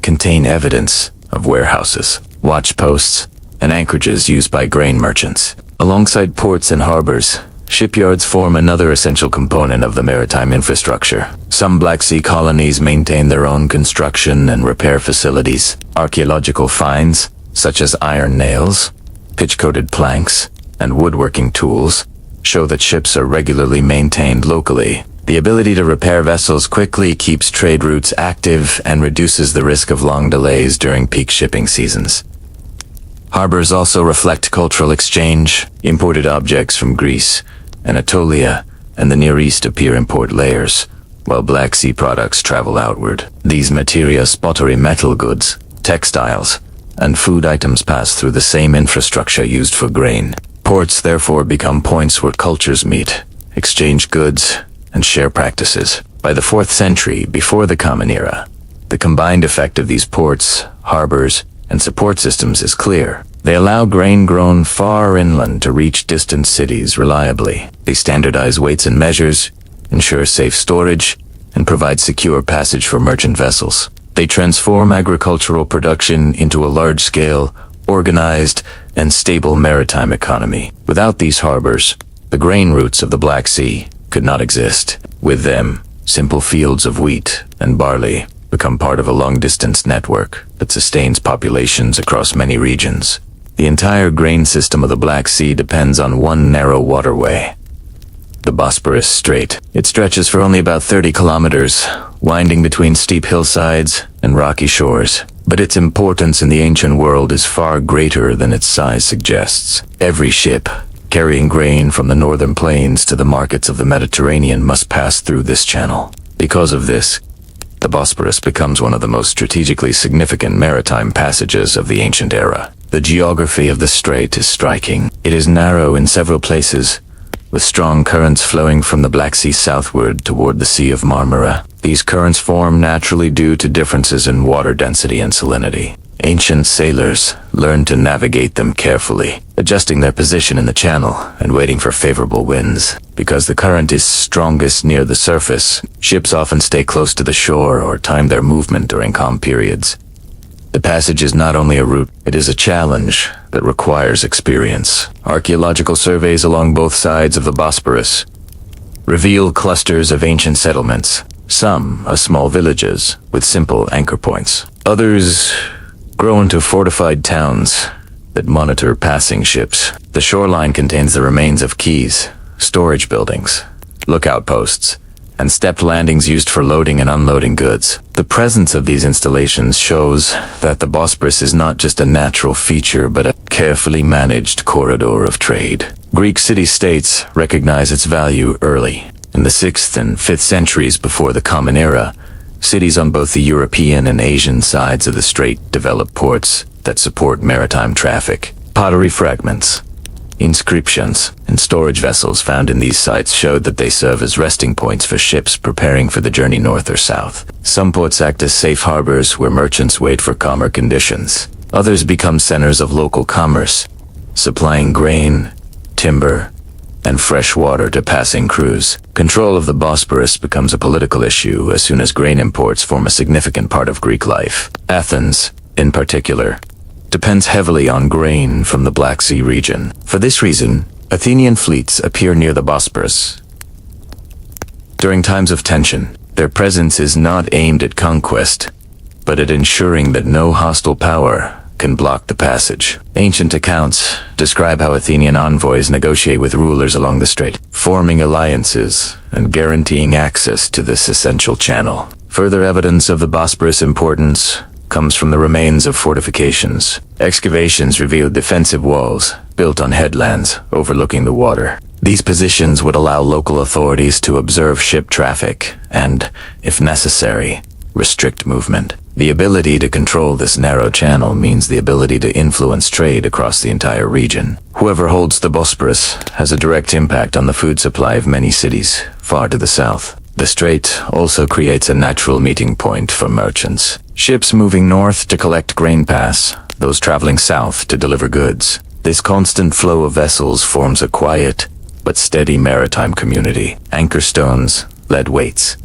contain evidence of warehouses, watch posts, and anchorages used by grain merchants. Alongside ports and harbors, shipyards form another essential component of the maritime infrastructure. Some Black Sea colonies maintain their own construction and repair facilities. Archaeological finds, such as iron nails, pitch-coated planks, and woodworking tools, show that ships are regularly maintained locally. The ability to repair vessels quickly keeps trade routes active and reduces the risk of long delays during peak shipping seasons. Harbors also reflect cultural exchange. Imported objects from Greece, Anatolia, and the Near East appear in port layers, while Black Sea products travel outward. These materials, pottery, metal goods, textiles, and food items pass through the same infrastructure used for grain. Ports therefore become points where cultures meet, exchange goods, and share practices. By the 4th century, before the Common Era, the combined effect of these ports, harbors, and support systems is clear. They allow grain grown far inland to reach distant cities reliably. They standardize weights and measures, ensure safe storage, and provide secure passage for merchant vessels. They transform agricultural production into a large-scale, organized, and stable maritime economy. Without these harbors, the grain routes of the Black Sea could not exist. With them, simple fields of wheat and barley become part of a long-distance network that sustains populations across many regions. The entire grain system of the Black Sea depends on one narrow waterway, the Bosporus Strait. It stretches for only about 30 kilometers, winding between steep hillsides and rocky shores. But its importance in the ancient world is far greater than its size suggests. Every ship carrying grain from the northern plains to the markets of the Mediterranean must pass through this channel. Because of this, the Bosporus becomes one of the most strategically significant maritime passages of the ancient era. The geography of the strait is striking. It is narrow in several places, with strong currents flowing from the Black Sea southward toward the Sea of Marmara. These currents form naturally due to differences in water density and salinity. Ancient sailors learned to navigate them carefully, adjusting their position in the channel and waiting for favorable winds. Because the current is strongest near the surface, ships often stay close to the shore or time their movement during calm periods. The passage is not only a route, it is a challenge that requires experience. Archaeological surveys along both sides of the Bosporus reveal clusters of ancient settlements. Some are small villages with simple anchor points. Others grow into fortified towns that monitor passing ships. The shoreline contains the remains of quays, storage buildings, lookout posts, and stepped landings used for loading and unloading goods. The presence of these installations shows that the Bosporus is not just a natural feature, but a carefully managed corridor of trade. Greek city-states recognize its value early. In the 6th and 5th centuries before the Common Era, cities on both the European and Asian sides of the strait developed ports that support maritime traffic. Pottery fragments, inscriptions, and storage vessels found in these sites showed that they serve as resting points for ships preparing for the journey north or south. Some ports act as safe harbors where merchants wait for calmer conditions. Others become centers of local commerce, supplying grain, timber, and fresh water to passing crews. Control of the Bosporus becomes a political issue as soon as grain imports form a significant part of Greek life. Athens, in particular, depends heavily on grain from the Black Sea region. For this reason, Athenian fleets appear near the Bosporus. During times of tension, their presence is not aimed at conquest, but at ensuring that no hostile power can block the passage. Ancient accounts describe how Athenian envoys negotiate with rulers along the strait, forming alliances and guaranteeing access to this essential channel. Further evidence of the Bosporus' importance comes from the remains of fortifications. Excavations revealed defensive walls built on headlands overlooking the water. These positions would allow local authorities to observe ship traffic and, if necessary, restrict movement. The ability to control this narrow channel means the ability to influence trade across the entire region. Whoever holds the Bosporus has a direct impact on the food supply of many cities far to the south. The strait also creates a natural meeting point for merchants. Ships moving north to collect grain pass those traveling south to deliver goods. This constant flow of vessels forms a quiet but steady maritime community. Anchor stones, lead weights,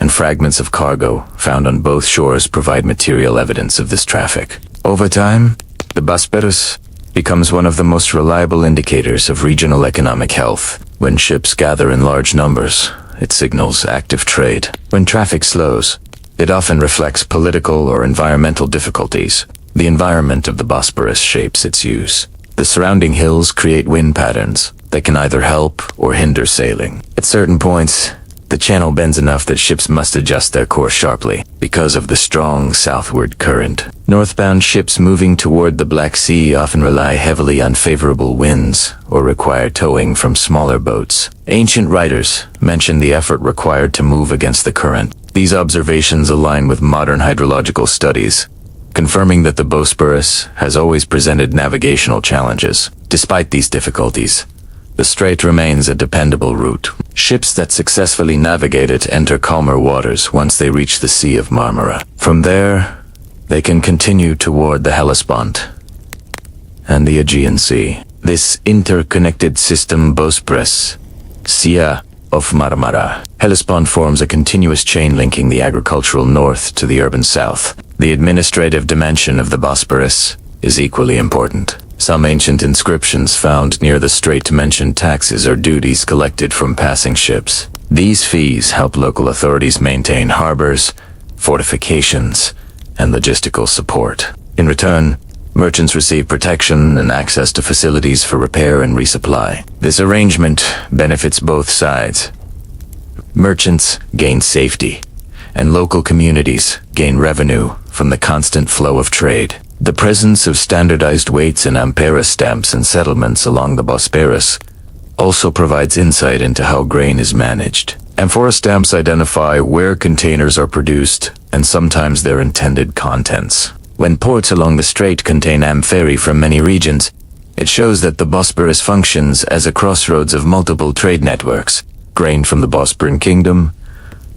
and fragments of cargo found on both shores provide material evidence of this traffic. Over time, the Bosporus becomes one of the most reliable indicators of regional economic health. When ships gather in large numbers, it signals active trade. When traffic slows, it often reflects political or environmental difficulties. The environment of the Bosporus shapes its use. The surrounding hills create wind patterns that can either help or hinder sailing. At certain points, the channel bends enough that ships must adjust their course sharply because of the strong southward current. Northbound ships moving toward the Black Sea often rely heavily on favorable winds or require towing from smaller boats. Ancient writers mention the effort required to move against the current. These observations align with modern hydrological studies, confirming that the Bosporus has always presented navigational challenges. Despite these difficulties, the strait remains a dependable route. Ships that successfully navigate it enter calmer waters once they reach the Sea of Marmara. From there, they can continue toward the Hellespont and the Aegean Sea. This interconnected system Bosporus, Sea of Marmara, Hellespont forms a continuous chain linking the agricultural north to the urban south. The administrative dimension of the Bosporus is equally important. Some ancient inscriptions found near the strait mention taxes or duties collected from passing ships. These fees help local authorities maintain harbors, fortifications, and logistical support. In return, merchants receive protection and access to facilities for repair and resupply. This arrangement benefits both sides. Merchants gain safety, and local communities gain revenue from the constant flow of trade. The presence of standardized weights and ampera stamps in settlements along the Bosporus also provides insight into how grain is managed. Amphora stamps identify where containers are produced and sometimes their intended contents. When ports along the strait contain amphorae from many regions, it shows that the Bosporus functions as a crossroads of multiple trade networks. Grain from the Bosporan Kingdom,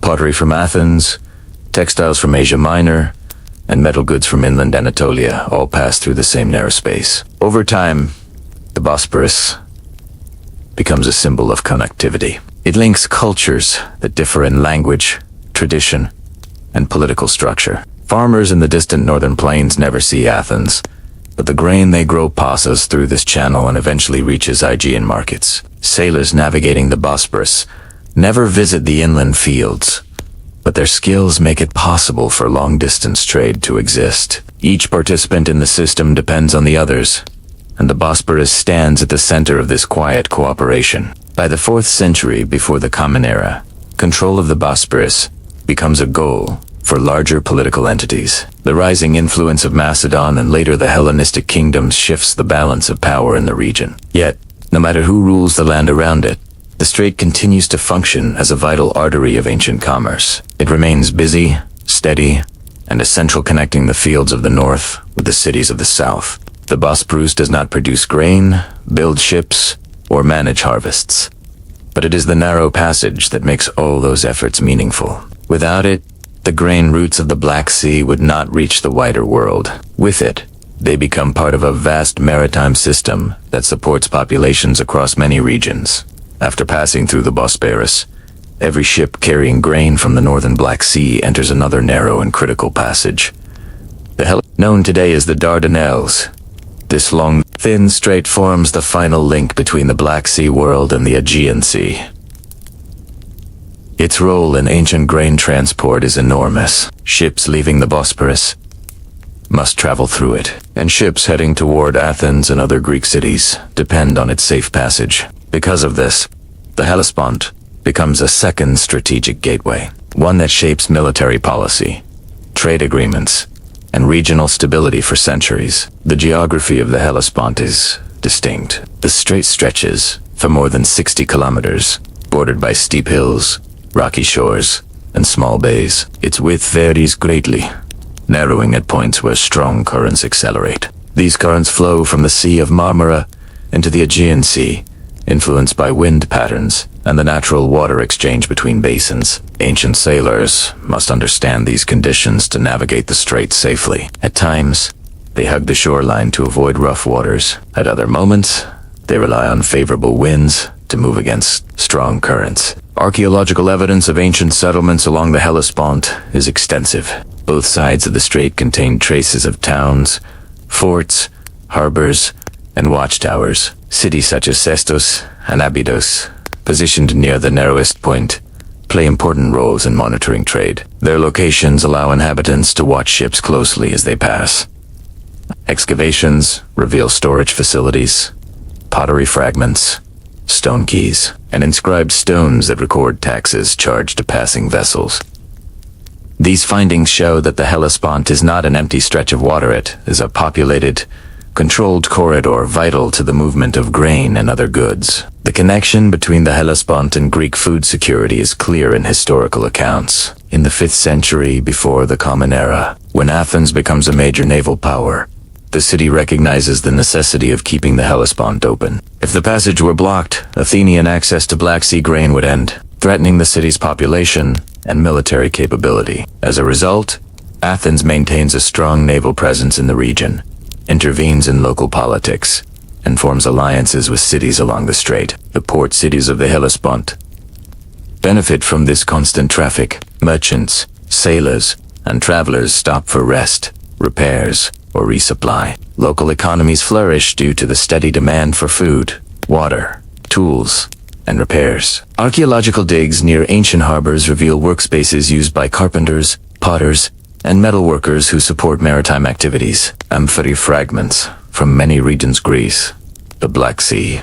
pottery from Athens, textiles from Asia Minor, and metal goods from inland Anatolia all pass through the same narrow space. Over time, the Bosporus becomes a symbol of connectivity. It links cultures that differ in language, tradition, and political structure. Farmers in the distant northern plains never see Athens, but the grain they grow passes through this channel and eventually reaches Aegean markets. Sailors navigating the Bosporus never visit the inland fields, but their skills make it possible for long-distance trade to exist. Each participant in the system depends on the others, and the Bosporus stands at the center of this quiet cooperation. By the 4th century before the Common Era, control of the Bosporus becomes a goal for larger political entities. The rising influence of Macedon and later the Hellenistic kingdoms shifts the balance of power in the region. Yet, no matter who rules the land around it, the strait continues to function as a vital artery of ancient commerce. It remains busy, steady, and essential, connecting the fields of the north with the cities of the south. The Bosporus does not produce grain, build ships, or manage harvests, but it is the narrow passage that makes all those efforts meaningful. Without it, the grain routes of the Black Sea would not reach the wider world. With it, They become part of a vast maritime system that supports populations across many regions. After passing through the Bosporus, every ship carrying grain from the northern Black Sea enters another narrow and critical passage. Known today as the Dardanelles. This long, thin strait forms the final link between the Black Sea world and the Aegean Sea. Its role in ancient grain transport is enormous. Ships leaving the Bosporus must travel through it, and ships heading toward Athens and other Greek cities depend on its safe passage. Because of this, the Hellespont becomes a second strategic gateway, one that shapes military policy, trade agreements, and regional stability for centuries. The geography of the Hellespont is distinct. The strait stretches for more than 60 kilometers, bordered by steep hills, rocky shores, and small bays. Its width varies greatly, narrowing at points where strong currents accelerate. These currents flow from the Sea of Marmara into the Aegean Sea, influenced by wind patterns and the natural water exchange between basins. Ancient sailors must understand these conditions to navigate the strait safely. At times, they hug the shoreline to avoid rough waters. At other moments, they rely on favorable winds to move against strong currents. Archaeological evidence of ancient settlements along the Hellespont is extensive. Both sides of the strait contain traces of towns, forts, harbors, and watchtowers. Cities such as Sestos and Abydos, positioned near the narrowest point, play important roles in monitoring trade. Their locations allow inhabitants to watch ships closely as they pass. Excavations reveal storage facilities, pottery fragments, stone keys, and inscribed stones that record taxes charged to passing vessels. These findings show that the Hellespont is not an empty stretch of water. It is a populated, controlled corridor vital to the movement of grain and other goods. The connection between the Hellespont and Greek food security is clear in historical accounts. In the 5th century before the Common Era, when Athens becomes a major naval power, the city recognizes the necessity of keeping the Hellespont open. If the passage were blocked, Athenian access to Black Sea grain would end, threatening the city's population and military capability. As a result, Athens maintains a strong naval presence in the region, intervenes in local politics, and forms alliances with cities along the strait. The port cities of the Hellespont benefit from this constant traffic. Merchants, sailors, and travelers stop for rest, repairs, or resupply. Local economies flourish due to the steady demand for food, water, tools, and repairs. Archaeological digs near ancient harbors reveal workspaces used by carpenters, potters, and metalworkers who support maritime activities. Amphory fragments from many regions, Greece, the Black Sea,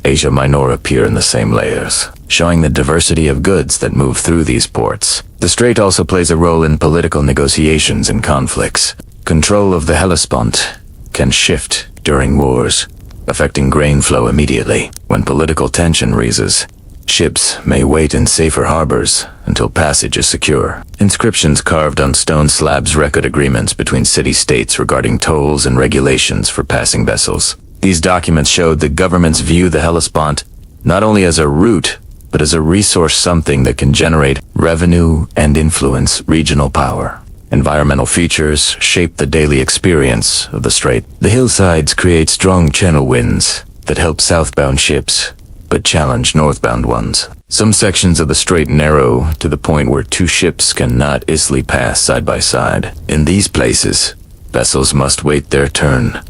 Asia Minor appear in the same layers, showing the diversity of goods that move through these ports. The strait also plays a role in political negotiations and conflicts. Control of the Hellespont can shift during wars, affecting grain flow immediately. When political tension rises, ships may wait in safer harbors until passage is secure. Inscriptions carved on stone slabs record agreements between city-states regarding tolls and regulations for passing vessels. These documents showed that governments view the Hellespont not only as a route, but as a resource, something that can generate revenue and influence regional power. Environmental features shape the daily experience of the strait. The hillsides create strong channel winds that help southbound ships, but challenge northbound ones. Some sections of the strait narrow to the point where two ships cannot easily pass side by side. In these places, vessels must wait their turn,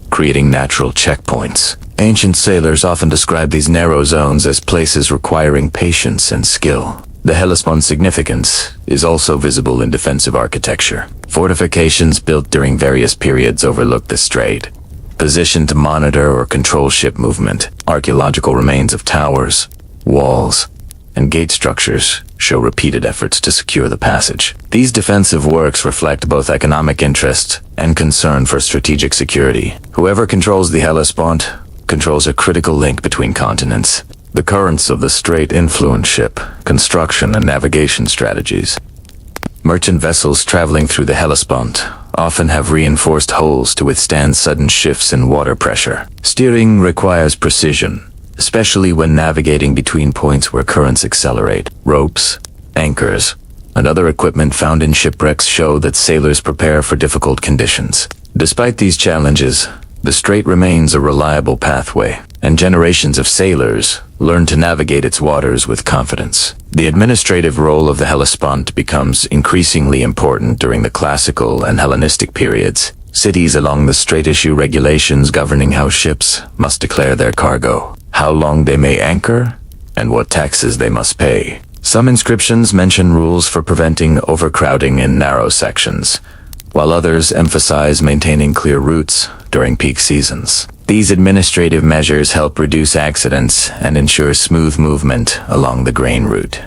creating natural checkpoints. Ancient sailors often describe these narrow zones as places requiring patience and skill. The Hellespont's significance is also visible in defensive architecture. Fortifications built during various periods overlook the strait, positioned to monitor or control ship movement. Archaeological remains of towers, walls, and gate structures show repeated efforts to secure the passage. These defensive works reflect both economic interest and concern for strategic security. Whoever controls the Hellespont controls a critical link between continents. The currents of the strait influence ship, construction, and navigation strategies. Merchant vessels traveling through the Hellespont often have reinforced hulls to withstand sudden shifts in water pressure. Steering requires precision, especially when navigating between points where currents accelerate. Ropes, anchors, and other equipment found in shipwrecks show that sailors prepare for difficult conditions. Despite these challenges, the strait remains a reliable pathway, and generations of sailors learn to navigate its waters with confidence. The administrative role of the Hellespont becomes increasingly important during the classical and Hellenistic periods. Cities along the strait issue regulations governing how ships must declare their cargo, how long they may anchor, and what taxes they must pay. Some inscriptions mention rules for preventing overcrowding in narrow sections, while others emphasize maintaining clear routes during peak seasons. These administrative measures help reduce accidents and ensure smooth movement along the grain route.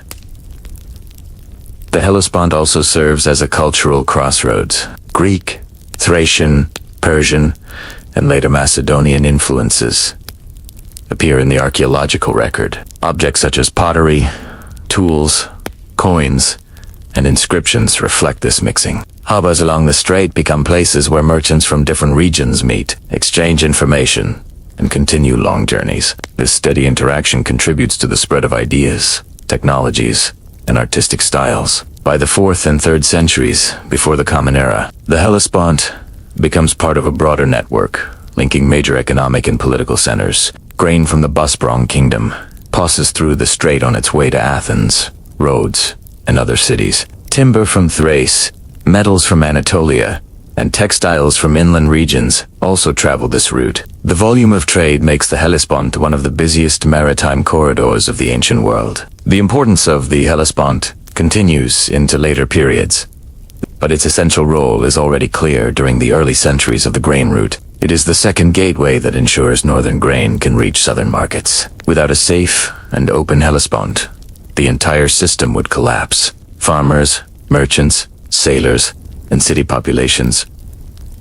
The Hellespont also serves as a cultural crossroads. Greek, Thracian, Persian, and later Macedonian influences appear in the archaeological record. Objects such as pottery, tools, coins, and inscriptions reflect this mixing. Harbors along the strait become places where merchants from different regions meet, exchange information, and continue long journeys. This steady interaction contributes to the spread of ideas, technologies, and artistic styles. By the 4th and 3rd centuries before the Common Era, the Hellespont becomes part of a broader network, linking major economic and political centers. Grain from the Bosporus kingdom passes through the strait on its way to Athens, Rhodes, and other cities. Timber from Thrace, metals from Anatolia, and textiles from inland regions also travel this route. The volume of trade makes the Hellespont one of the busiest maritime corridors of the ancient world. The importance of the Hellespont continues into later periods, but its essential role is already clear during the early centuries of the grain route. It is the second gateway that ensures northern grain can reach southern markets. Without a safe and open Hellespont, the entire system would collapse. Farmers, merchants, sailors, and city populations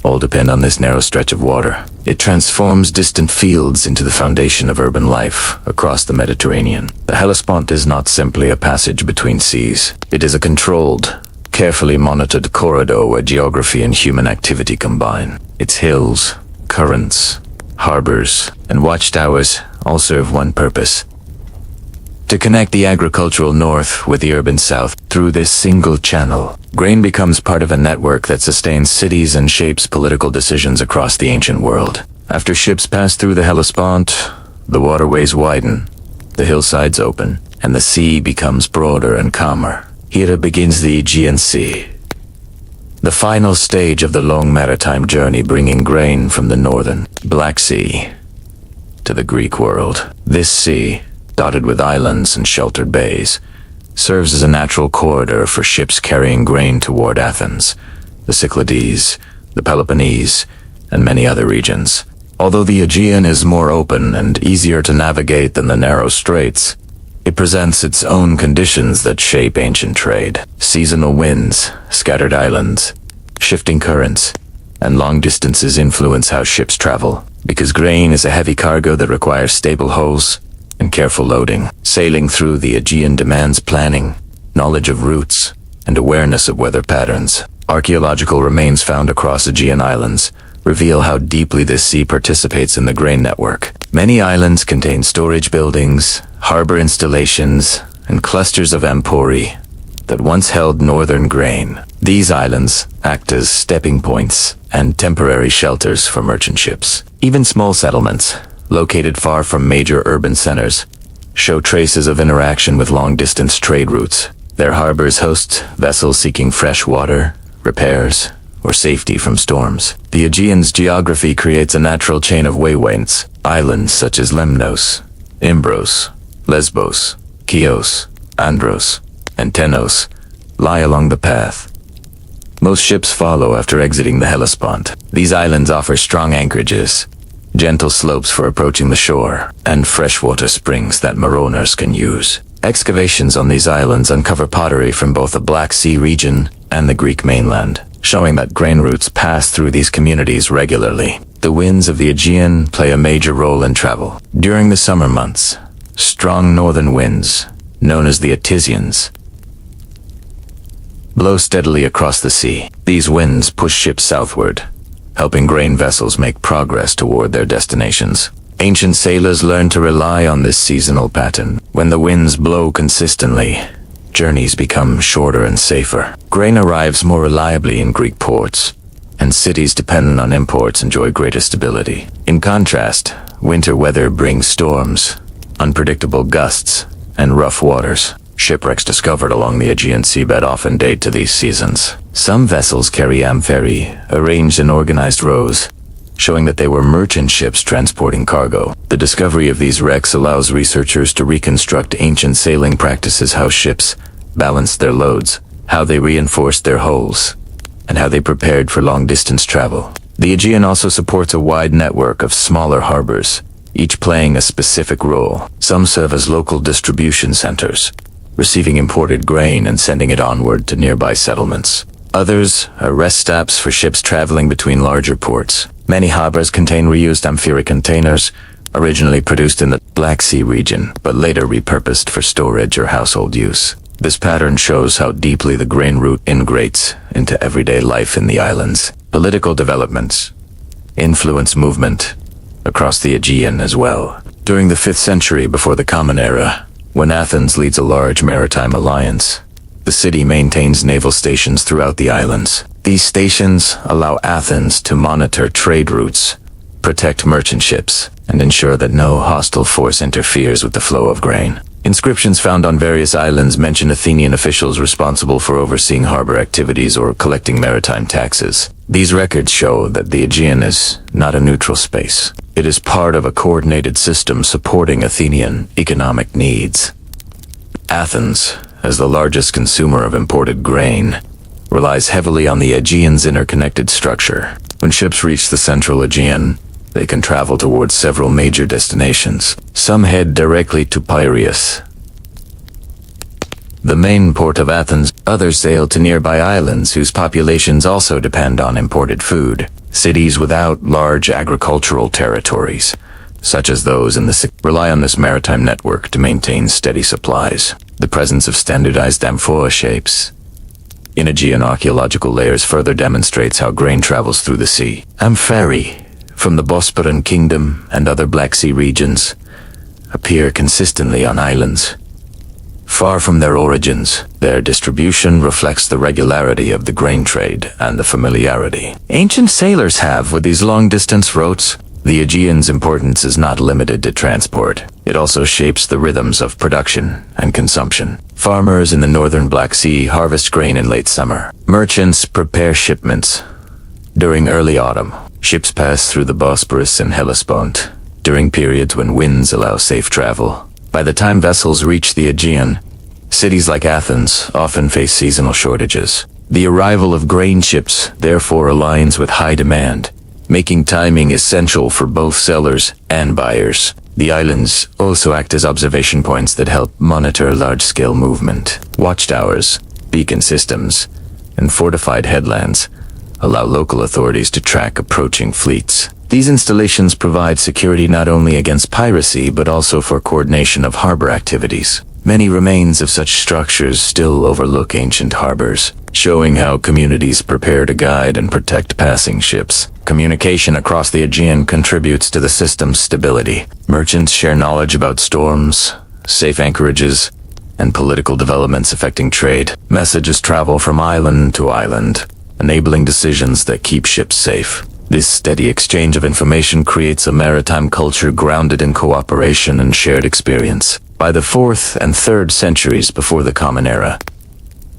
all depend on this narrow stretch of water. It transforms distant fields into the foundation of urban life across the Mediterranean. The Hellespont is not simply a passage between seas. It is a controlled, carefully monitored corridor where geography and human activity combine. Its hills, currents, harbors, and watchtowers all serve one purpose: to connect the agricultural north with the urban south. Through this single channel, grain becomes part of a network that sustains cities and shapes political decisions across the ancient world. After ships pass through the Hellespont, the waterways widen, the hillsides open, and the sea becomes broader and calmer. Here begins the Aegean Sea, the final stage of the long maritime journey, bringing grain from the northern Black Sea to the Greek world. This sea, dotted with islands and sheltered bays, serves as a natural corridor for ships carrying grain toward Athens, the Cyclades, the Peloponnese, and many other regions. Although the Aegean is more open and easier to navigate than the narrow straits, it presents its own conditions that shape ancient trade. Seasonal winds, scattered islands, shifting currents, and long distances influence how ships travel. Because grain is a heavy cargo that requires stable hulls and careful loading, sailing through the Aegean demands planning, knowledge of routes, and awareness of weather patterns. Archaeological remains found across Aegean islands reveal how deeply this sea participates in the grain network. Many islands contain storage buildings, harbor installations, and clusters of amphorae that once held northern grain. These islands act as stepping points and temporary shelters for merchant ships. Even small settlements, located far from major urban centers, show traces of interaction with long-distance trade routes. Their harbors host vessels seeking fresh water, repairs, or safety from storms. The Aegean's geography creates a natural chain of waypoints. Islands such as Lemnos, Imbros, Lesbos, Chios, Andros, and Tenos lie along the path. Most ships follow after exiting the Hellespont. These islands offer strong anchorages, gentle slopes for approaching the shore, and freshwater springs that mariners can use. Excavations on these islands uncover pottery from both the Black Sea region and the Greek mainland, showing that grain routes pass through these communities regularly. The winds of the Aegean play a major role in travel. During the summer months, strong northern winds, known as the Athenians, blow steadily across the sea. These winds push ships southward, helping grain vessels make progress toward their destinations. Ancient sailors learned to rely on this seasonal pattern. When the winds blow consistently, journeys become shorter and safer. Grain arrives more reliably in Greek ports, and cities dependent on imports enjoy greater stability. In contrast, winter weather brings storms, unpredictable gusts, and rough waters. Shipwrecks discovered along the Aegean seabed often date to these seasons. Some vessels carry amphorae, arranged in organized rows, showing that they were merchant ships transporting cargo. The discovery of these wrecks allows researchers to reconstruct ancient sailing practices, how ships balanced their loads, how they reinforced their hulls, and how they prepared for long-distance travel. The Aegean also supports a wide network of smaller harbors, each playing a specific role. Some serve as local distribution centers, receiving imported grain and sending it onward to nearby settlements. Others are rest stops for ships traveling between larger ports. Many harbors contain reused amphorae containers, originally produced in the Black Sea region, but later repurposed for storage or household use. This pattern shows how deeply the grain route integrates into everyday life in the islands. Political developments influence movement across the Aegean as well. During the 5th century before the Common Era, when Athens leads a large maritime alliance, the city maintains naval stations throughout the islands. These stations allow Athens to monitor trade routes, protect merchant ships, and ensure that no hostile force interferes with the flow of grain. Inscriptions found on various islands mention Athenian officials responsible for overseeing harbor activities or collecting maritime taxes. These records show that the Aegean is not a neutral space. It is part of a coordinated system supporting Athenian economic needs. Athens, as the largest consumer of imported grain, relies heavily on the Aegean's interconnected structure. When ships reach the central Aegean, they can travel towards several major destinations. Some head directly to Piraeus, the main port of Athens. Others sail to nearby islands whose populations also depend on imported food. Cities without large agricultural territories, such as those in the rely on this maritime network to maintain steady supplies. The presence of standardized amphora shapes in Aegean archaeological layers further demonstrates how grain travels through the sea. Amphorae from the Bosporus Kingdom and other Black Sea regions appear consistently on islands. Far from their origins, their distribution reflects the regularity of the grain trade and the familiarity ancient sailors have with these long-distance routes. The Aegean's importance is not limited to transport. It also shapes the rhythms of production and consumption. Farmers in the northern Black Sea harvest grain in late summer. Merchants prepare shipments during early autumn. Ships pass through the Bosporus and Hellespont during periods when winds allow safe travel. By the time vessels reach the Aegean, cities like Athens often face seasonal shortages. The arrival of grain ships therefore aligns with high demand, making timing essential for both sellers and buyers. The islands also act as observation points that help monitor large-scale movement. Watchtowers, beacon systems, and fortified headlands allow local authorities to track approaching fleets. These installations provide security not only against piracy but also for coordination of harbor activities. Many remains of such structures still overlook ancient harbors, showing how communities prepare to guide and protect passing ships. Communication across the Aegean contributes to the system's stability. Merchants share knowledge about storms, safe anchorages, and political developments affecting trade. Messages travel from island to island, enabling decisions that keep ships safe. This steady exchange of information creates a maritime culture grounded in cooperation and shared experience. By the 4th and 3rd centuries before the Common Era,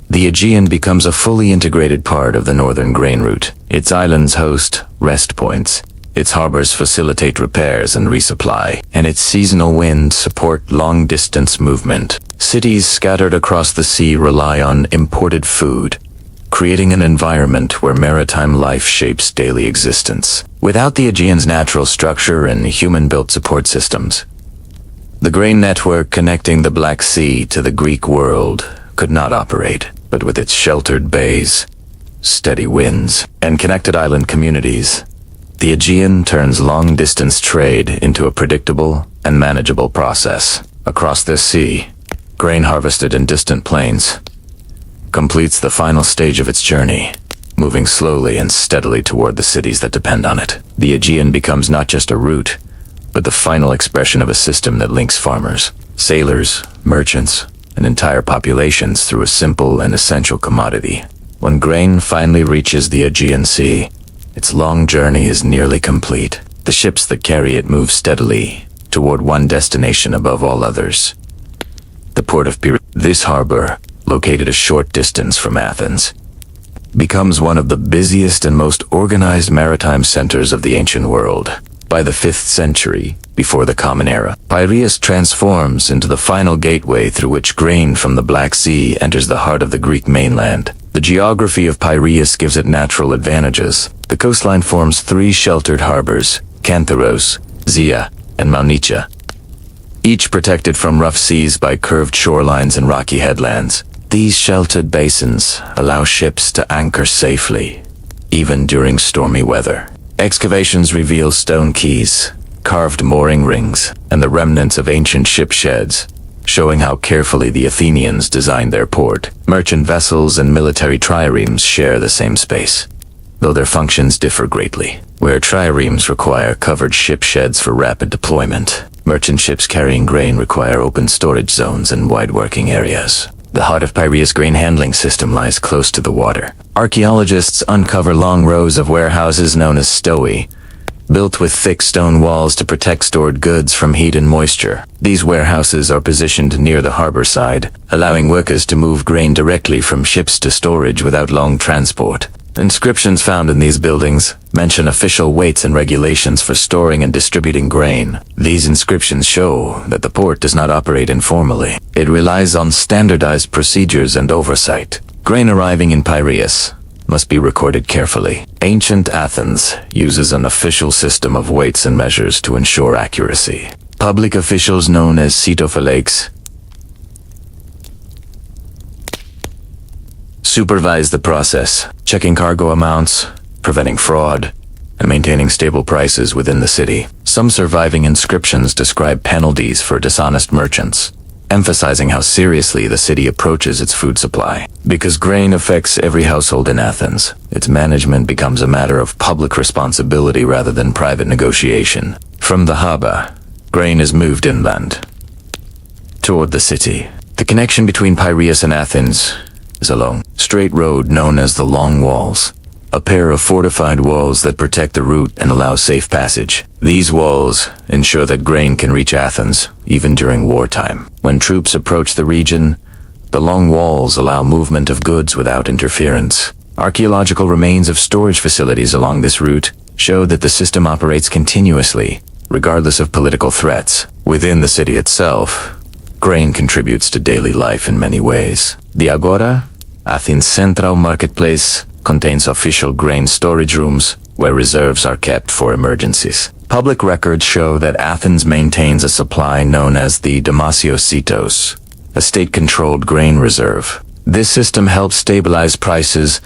the Aegean becomes a fully integrated part of the northern grain route. Its islands host rest points, its harbors facilitate repairs and resupply, and its seasonal winds support long-distance movement. Cities scattered across the sea rely on imported food, creating an environment where maritime life shapes daily existence. Without the Aegean's natural structure and human-built support systems, the grain network connecting the Black Sea to the Greek world could not operate. But with its sheltered bays, steady winds, and connected island communities, the Aegean turns long-distance trade into a predictable and manageable process. Across this sea, grain harvested in distant plains completes the final stage of its journey, moving slowly and steadily toward the cities that depend on it. The Aegean becomes not just a route, but the final expression of a system that links farmers, sailors, merchants, and entire populations through a simple and essential commodity. When grain finally reaches the Aegean Sea, Its long journey is nearly complete. The ships that carry it move steadily toward one destination above all others. The port of Piraeus. This harbor, located a short distance from Athens, becomes one of the busiest and most organized maritime centers of the ancient world. By the 5th century, before the Common Era, Piraeus transforms into the final gateway through which grain from the Black Sea enters the heart of the Greek mainland. The geography of Piraeus gives it natural advantages. The coastline forms 3 sheltered harbors, Cantharos, Zia, and Maunicha, each protected from rough seas by curved shorelines and rocky headlands. These sheltered basins allow ships to anchor safely, even during stormy weather. Excavations reveal stone quays, carved mooring rings, and the remnants of ancient ship sheds, showing how carefully the Athenians designed their port. Merchant vessels and military triremes share the same space, though their functions differ greatly. Where triremes require covered ship sheds for rapid deployment, merchant ships carrying grain require open storage zones and wide working areas. The heart of Piraeus' grain handling system lies close to the water. Archaeologists uncover long rows of warehouses known as stoi, built with thick stone walls to protect stored goods from heat and moisture. These warehouses are positioned near the harbor side, allowing workers to move grain directly from ships to storage without long transport. Inscriptions found in these buildings mention official weights and regulations for storing and distributing grain. These inscriptions show that the port does not operate informally. It relies on standardized procedures and oversight. Grain arriving in Piraeus must be recorded carefully. Ancient Athens uses an official system of weights and measures to ensure accuracy. Public officials known as sitophilakes supervise the process, checking cargo amounts, preventing fraud, and maintaining stable prices within the city. Some surviving inscriptions describe penalties for dishonest merchants, emphasizing how seriously the city approaches its food supply. Because grain affects every household in Athens, its management becomes a matter of public responsibility rather than private negotiation. From the harbor, grain is moved inland toward the city. The connection between Piraeus and Athens is a long, straight road known as the Long Walls, a pair of fortified walls that protect the route and allow safe passage. These walls ensure that grain can reach Athens, even during wartime. When troops approach the region, the long walls allow movement of goods without interference. Archaeological remains of storage facilities along this route show that the system operates continuously, regardless of political threats. Within the city itself, grain contributes to daily life in many ways. The Agora, Athens' central marketplace, contains official grain storage rooms where reserves are kept for emergencies. Public records show that Athens maintains a supply known as the Demasiositos, a state-controlled grain reserve. This system helps stabilize prices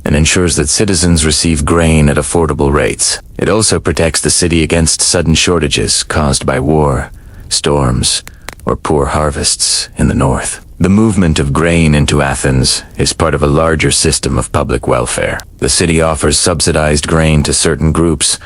and ensures that citizens receive grain at affordable rates. It also protects the city against sudden shortages caused by war, storms, or poor harvests in the north. The movement of grain into Athens is part of a larger system of public welfare. The city offers subsidized grain to certain groups,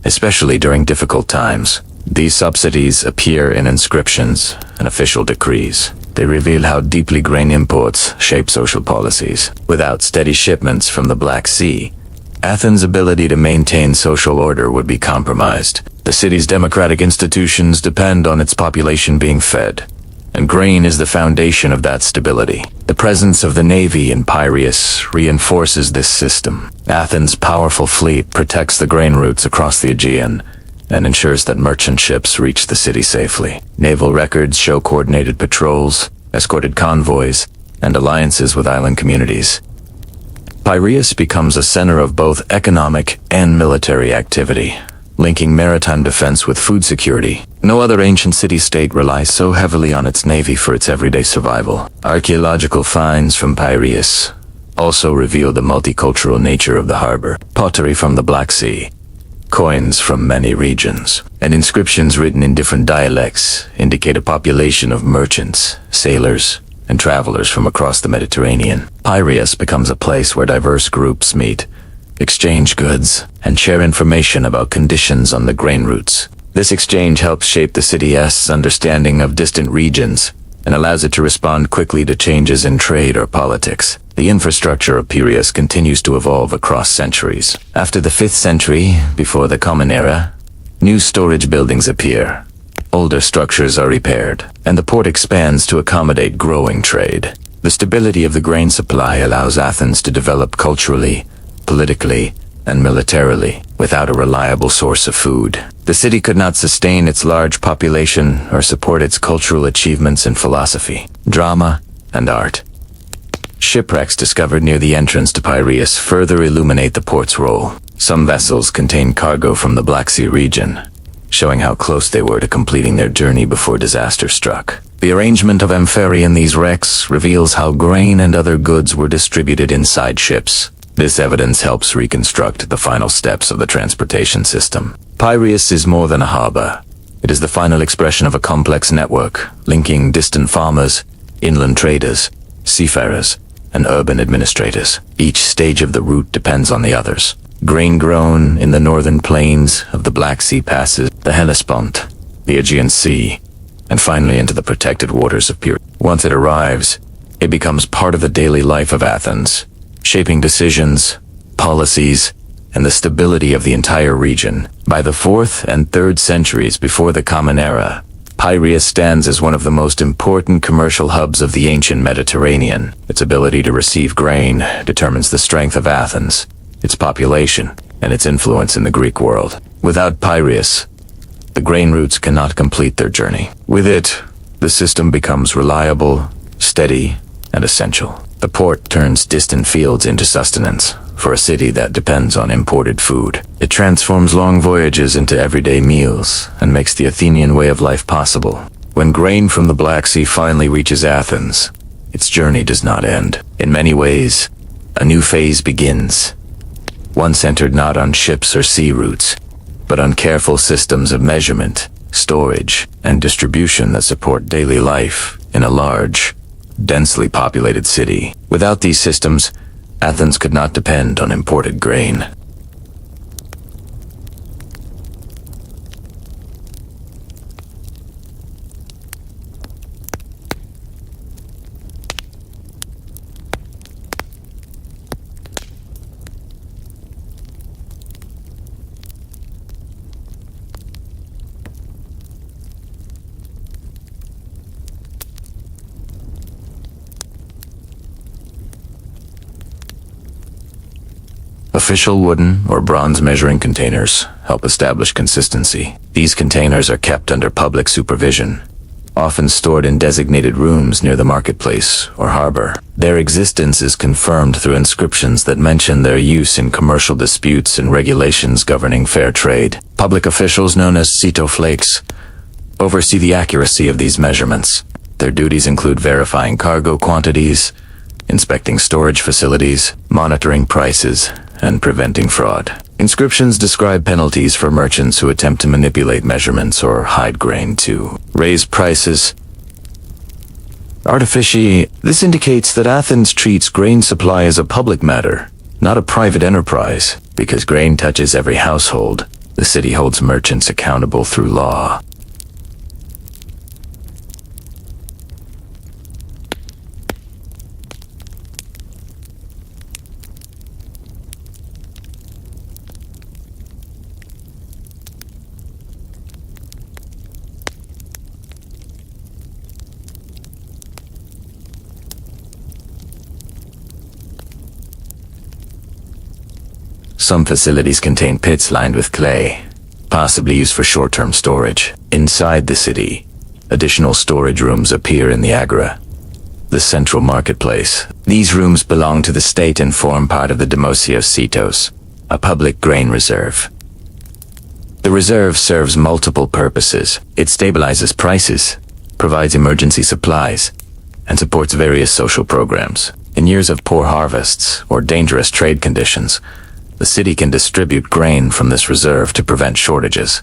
especially during difficult times. These subsidies appear in inscriptions and official decrees. They reveal how deeply grain imports shape social policies. Without steady shipments from the Black Sea, Athens' ability to maintain social order would be compromised. The city's democratic institutions depend on its population being fed, and grain is the foundation of that stability. The presence of the Navy in Piraeus reinforces this system. Athens' powerful fleet protects the grain routes across the Aegean and ensures that merchant ships reach the city safely. Naval records show coordinated patrols, escorted convoys, and alliances with island communities. Piraeus becomes a center of both economic and military activity, linking maritime defense with food security. No other ancient city-state relies so heavily on its navy for its everyday survival. Archaeological finds from Piraeus also reveal the multicultural nature of the harbor. Pottery from the Black Sea, coins from many regions, and inscriptions written in different dialects indicate a population of merchants, sailors, and travelers from across the Mediterranean. Piraeus becomes a place where diverse groups meet, exchange goods, and share information about conditions on the grain routes. This exchange helps shape the city's understanding of distant regions and allows it to respond quickly to changes in trade or politics. The infrastructure of Piraeus continues to evolve across centuries. After the 5th century, before the Common Era, new storage buildings appear. Older structures are repaired, and the port expands to accommodate growing trade. The stability of the grain supply allows Athens to develop culturally, politically, and militarily without a reliable source of food. The city could not sustain its large population or support its cultural achievements in philosophy, drama, and art. Shipwrecks discovered near the entrance to Piraeus further illuminate the port's role. Some vessels contain cargo from the Black Sea region, showing how close they were to completing their journey before disaster struck. The arrangement of amphibians in these wrecks reveals how grain and other goods were distributed inside ships. This evidence helps reconstruct the final steps of the transportation system. Piraeus is more than a harbor. It is the final expression of a complex network, linking distant farmers, inland traders, seafarers, and urban administrators. Each stage of the route depends on the others. Grain grown in the northern plains of the Black Sea passes the Hellespont, the Aegean Sea, and finally into the protected waters of Piraeus. Once it arrives, it becomes part of the daily life of Athens, shaping decisions, policies, and the stability of the entire region. By the 4th and 3rd centuries before the Common Era, Piraeus stands as one of the most important commercial hubs of the ancient Mediterranean. Its ability to receive grain determines the strength of Athens, its population, and its influence in the Greek world. Without Piraeus, the grain routes cannot complete their journey. With it, the system becomes reliable, steady, and essential. The port turns distant fields into sustenance for a city that depends on imported food. It transforms long voyages into everyday meals and makes the Athenian way of life possible. When grain from the Black Sea finally reaches Athens, its journey does not end. In many ways, a new phase begins. One centered not on ships or sea routes, but on careful systems of measurement, storage, and distribution that support daily life in a large, densely populated city. Without these systems, Athens could not depend on imported grain. Official wooden or bronze measuring containers help establish consistency. These containers are kept under public supervision, often stored in designated rooms near the marketplace or harbor. Their existence is confirmed through inscriptions that mention their use in commercial disputes and regulations governing fair trade. Public officials, known as cetoflakes, oversee the accuracy of these measurements. Their duties include verifying cargo quantities, inspecting storage facilities, monitoring prices, and preventing fraud. Inscriptions describe penalties for merchants who attempt to manipulate measurements or hide grain to raise prices. Artificially, this indicates that Athens treats grain supply as a public matter, not a private enterprise. Because grain touches every household, the city holds merchants accountable through law. Some facilities contain pits lined with clay, possibly used for short-term storage. Inside the city, additional storage rooms appear in the Agora, the central marketplace. These rooms belong to the state and form part of the Demosios Cetos, a public grain reserve. The reserve serves multiple purposes. It stabilizes prices, provides emergency supplies, and supports various social programs. In years of poor harvests or dangerous trade conditions, the city can distribute grain from this reserve to prevent shortages.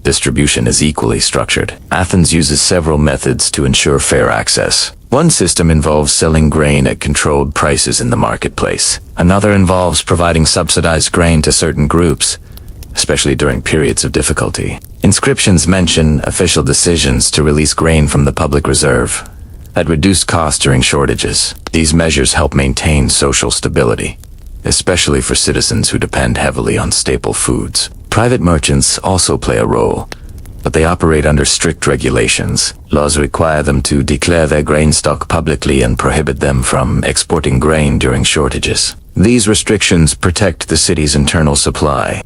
Distribution is equally structured. Athens uses several methods to ensure fair access. One system involves selling grain at controlled prices in the marketplace. Another involves providing subsidized grain to certain groups, especially during periods of difficulty. Inscriptions mention official decisions to release grain from the public reserve, that reduce costs during shortages. These measures help maintain social stability, especially for citizens who depend heavily on staple foods. Private merchants also play a role, but they operate under strict regulations. Laws require them to declare their grain stock publicly and prohibit them from exporting grain during shortages. These restrictions protect the city's internal supply.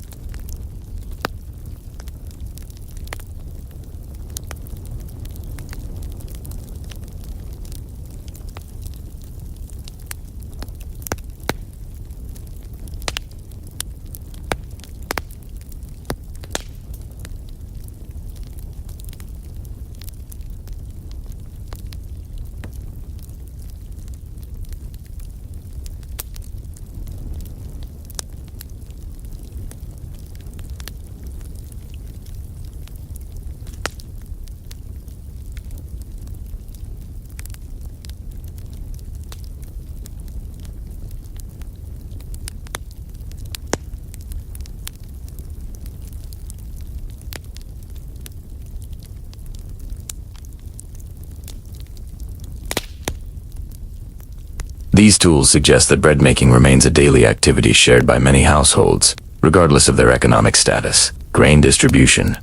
These tools suggest that bread making remains a daily activity shared by many households, regardless of their economic status. Grain distribution,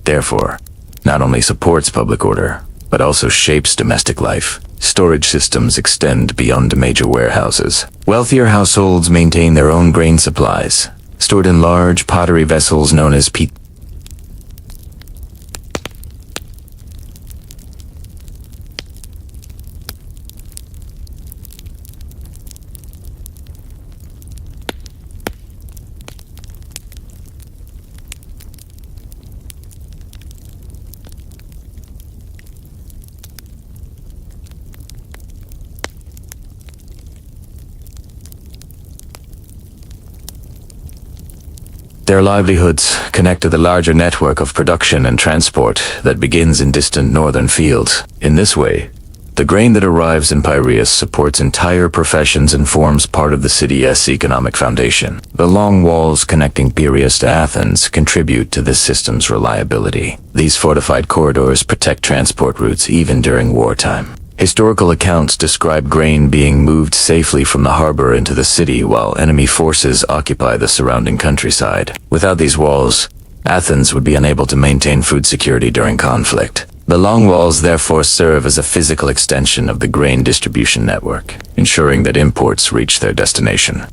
therefore, not only supports public order, but also shapes domestic life. Storage systems extend beyond major warehouses. Wealthier households maintain their own grain supplies, stored in large pottery vessels known as peat. Their livelihoods connect to the larger network of production and transport that begins in distant northern fields. In this way, the grain that arrives in Piraeus supports entire professions and forms part of the city's economic foundation. The long walls connecting Piraeus to Athens contribute to this system's reliability. These fortified corridors protect transport routes even during wartime. Historical accounts describe grain being moved safely from the harbor into the city while enemy forces occupy the surrounding countryside. Without these walls, Athens would be unable to maintain food security during conflict. The long walls therefore serve as a physical extension of the grain distribution network, ensuring that imports reach their destination.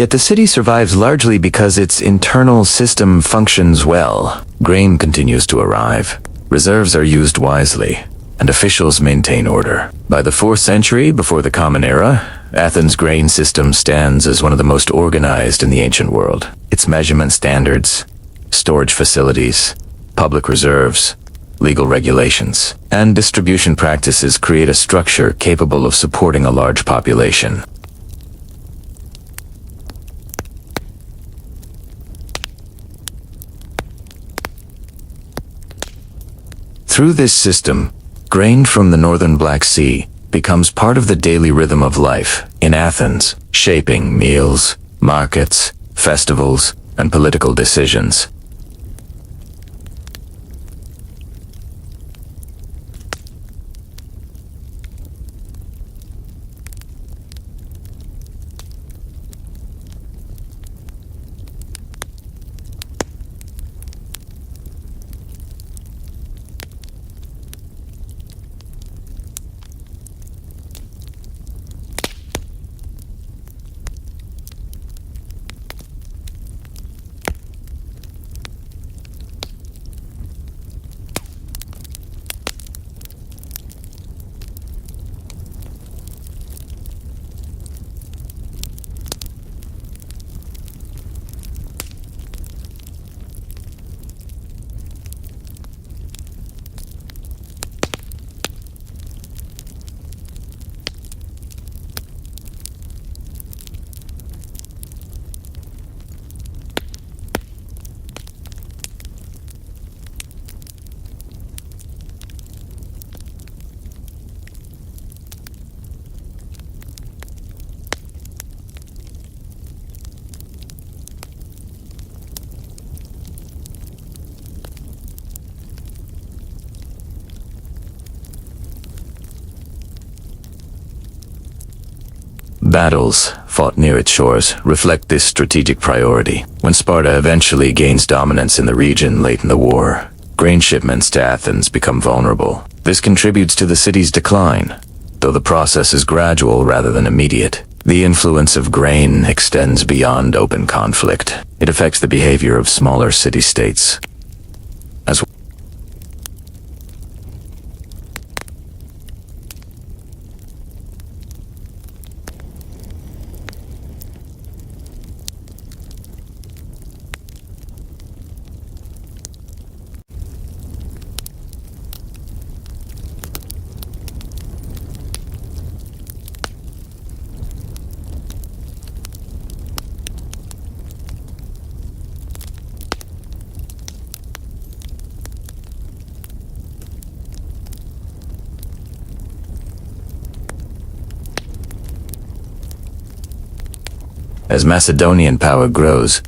Yet the city survives largely because its internal system functions well. Grain continues to arrive, reserves are used wisely, and officials maintain order. By the 4th century before the Common Era, Athens' grain system stands as one of the most organized in the ancient world. Its measurement standards, storage facilities, public reserves, legal regulations, and distribution practices create a structure capable of supporting a large population. Through this system, grain from the northern Black Sea becomes part of the daily rhythm of life in Athens, shaping meals, markets, festivals, and political decisions. Battles, fought near its shores, reflect this strategic priority. When Sparta eventually gains dominance in the region late in the war, grain shipments to Athens become vulnerable. This contributes to the city's decline, though the process is gradual rather than immediate. The influence of grain extends beyond open conflict. It affects the behavior of smaller city-states as well. As Macedonian power grows,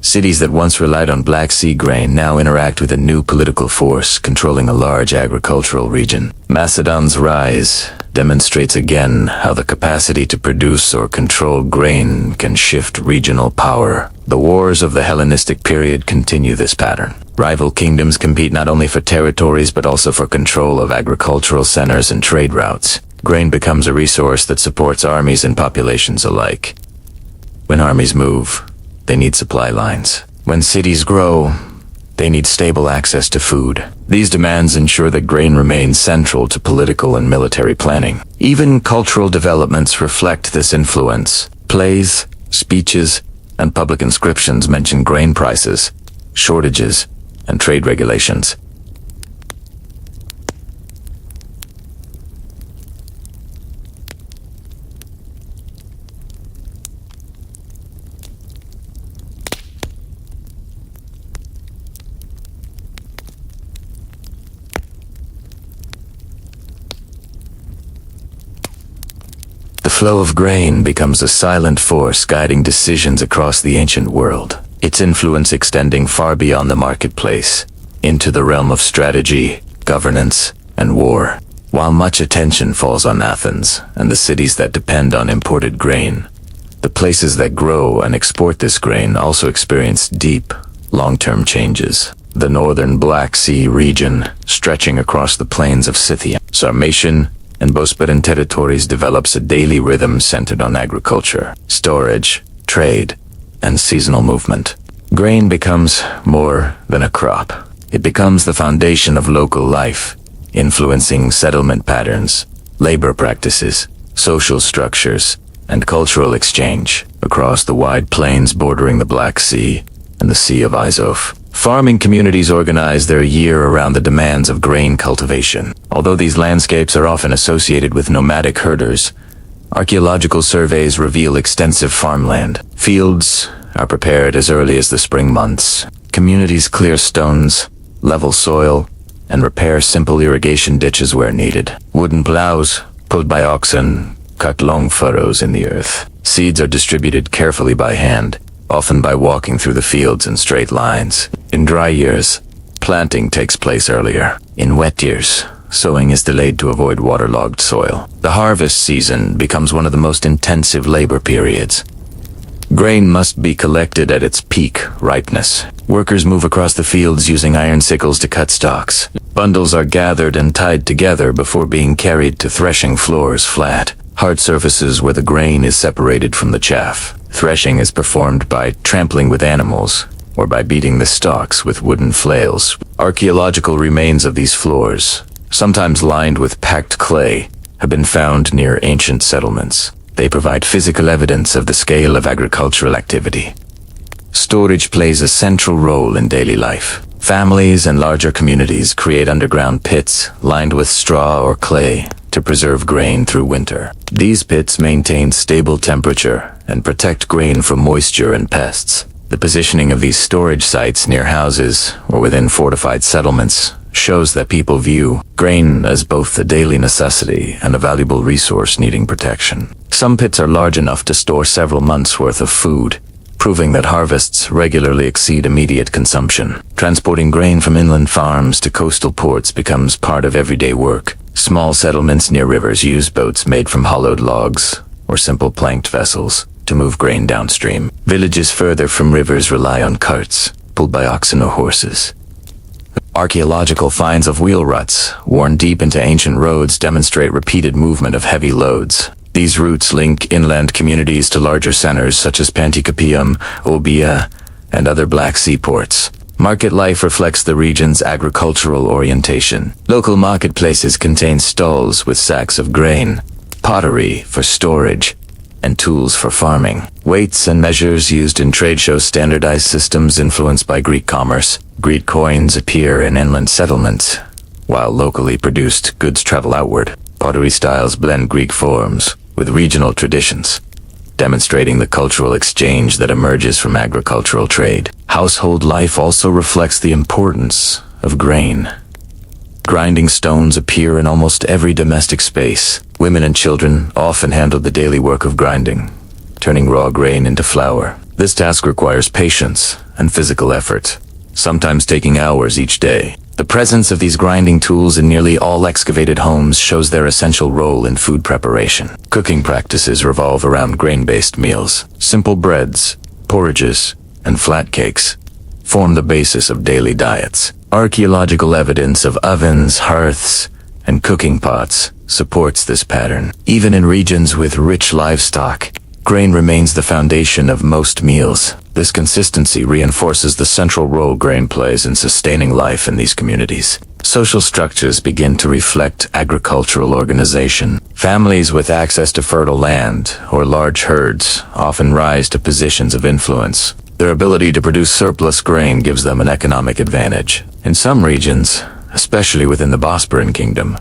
cities that once relied on Black Sea grain now interact with a new political force controlling a large agricultural region. Macedon's rise demonstrates again how the capacity to produce or control grain can shift regional power. The wars of the Hellenistic period continue this pattern. Rival kingdoms compete not only for territories but also for control of agricultural centers and trade routes. Grain becomes a resource that supports armies and populations alike. When armies move, they need supply lines. When cities grow, they need stable access to food. These demands ensure that grain remains central to political and military planning. Even cultural developments reflect this influence. Plays, speeches, and public inscriptions mention grain prices, shortages, and trade regulations. The flow of grain becomes a silent force guiding decisions across the ancient world, its influence extending far beyond the marketplace, into the realm of strategy, governance, and war. While much attention falls on Athens and the cities that depend on imported grain, the places that grow and export this grain also experience deep, long-term changes. The northern Black Sea region, stretching across the plains of Scythia, Sarmatian, and Bosporus territories develops a daily rhythm centered on agriculture, storage, trade, and seasonal movement. Grain becomes more than a crop. It becomes the foundation of local life, influencing settlement patterns, labor practices, social structures, and cultural exchange across the wide plains bordering the Black Sea and the Sea of Azov. Farming communities organize their year around the demands of grain cultivation. Although these landscapes are often associated with nomadic herders, archaeological surveys reveal extensive farmland. Fields are prepared as early as the spring months. Communities clear stones, level soil, and repair simple irrigation ditches where needed. Wooden plows, pulled by oxen, cut long furrows in the earth. Seeds are distributed carefully by hand, often by walking through the fields in straight lines. In dry years, planting takes place earlier. In wet years, sowing is delayed to avoid waterlogged soil. The harvest season becomes one of the most intensive labor periods. Grain must be collected at its peak ripeness. Workers move across the fields using iron sickles to cut stalks. Bundles are gathered and tied together before being carried to threshing floors flat, hard surfaces where the grain is separated from the chaff. Threshing is performed by trampling with animals or by beating the stalks with wooden flails. Archaeological remains of these floors, sometimes lined with packed clay, have been found near ancient settlements. They provide physical evidence of the scale of agricultural activity. Storage plays a central role in daily life. Families and larger communities create underground pits lined with straw or clay to preserve grain through winter. These pits maintain stable temperature and protect grain from moisture and pests. The positioning of these storage sites near houses or within fortified settlements shows that people view grain as both a daily necessity and a valuable resource needing protection. Some pits are large enough to store several months' worth of food, proving that harvests regularly exceed immediate consumption. Transporting grain from inland farms to coastal ports becomes part of everyday work. Small settlements near rivers use boats made from hollowed logs, or simple planked vessels to move grain downstream. Villages further from rivers rely on carts, pulled by oxen or horses. Archaeological finds of wheel ruts, worn deep into ancient roads, demonstrate repeated movement of heavy loads. These routes link inland communities to larger centers such as Panticapaeum, Orbia, and other Black Sea ports. Market life reflects the region's agricultural orientation. Local marketplaces contain stalls with sacks of grain, pottery for storage, and tools for farming. Weights and measures used in trade show standardized systems influenced by Greek commerce. Greek coins appear in inland settlements, while locally produced goods travel outward. Pottery styles blend Greek forms with regional traditions, demonstrating the cultural exchange that emerges from agricultural trade. Household life also reflects the importance of grain. Grinding stones appear in almost every domestic space. Women and children often handle the daily work of grinding, turning raw grain into flour. This task requires patience and physical effort, sometimes taking hours each day. The presence of these grinding tools in nearly all excavated homes shows their essential role in food preparation. Cooking practices revolve around grain-based meals. Simple breads, porridges, and flat cakes form the basis of daily diets. Archaeological evidence of ovens, hearths, and cooking pots supports this pattern. Even in regions with rich livestock, grain remains the foundation of most meals. This consistency reinforces the central role grain plays in sustaining life in these communities. Social structures begin to reflect agricultural organization. Families with access to fertile land or large herds often rise to positions of influence. Their ability to produce surplus grain gives them an economic advantage. In some regions, especially within the Bosporan Kingdom,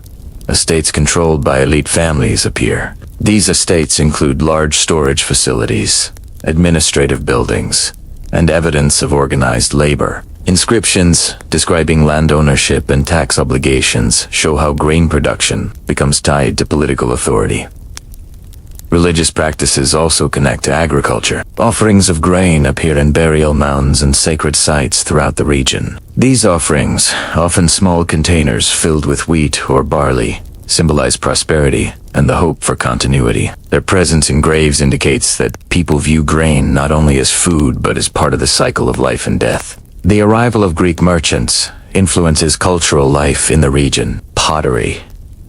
estates controlled by elite families appear. These estates include large storage facilities, administrative buildings, and evidence of organized labor. Inscriptions describing land ownership and tax obligations show how grain production becomes tied to political authority. Religious practices also connect to agriculture. Offerings of grain appear in burial mounds and sacred sites throughout the region. These offerings, often small containers filled with wheat or barley, symbolize prosperity and the hope for continuity. Their presence in graves indicates that people view grain not only as food but as part of the cycle of life and death. The arrival of Greek merchants influences cultural life in the region. Pottery,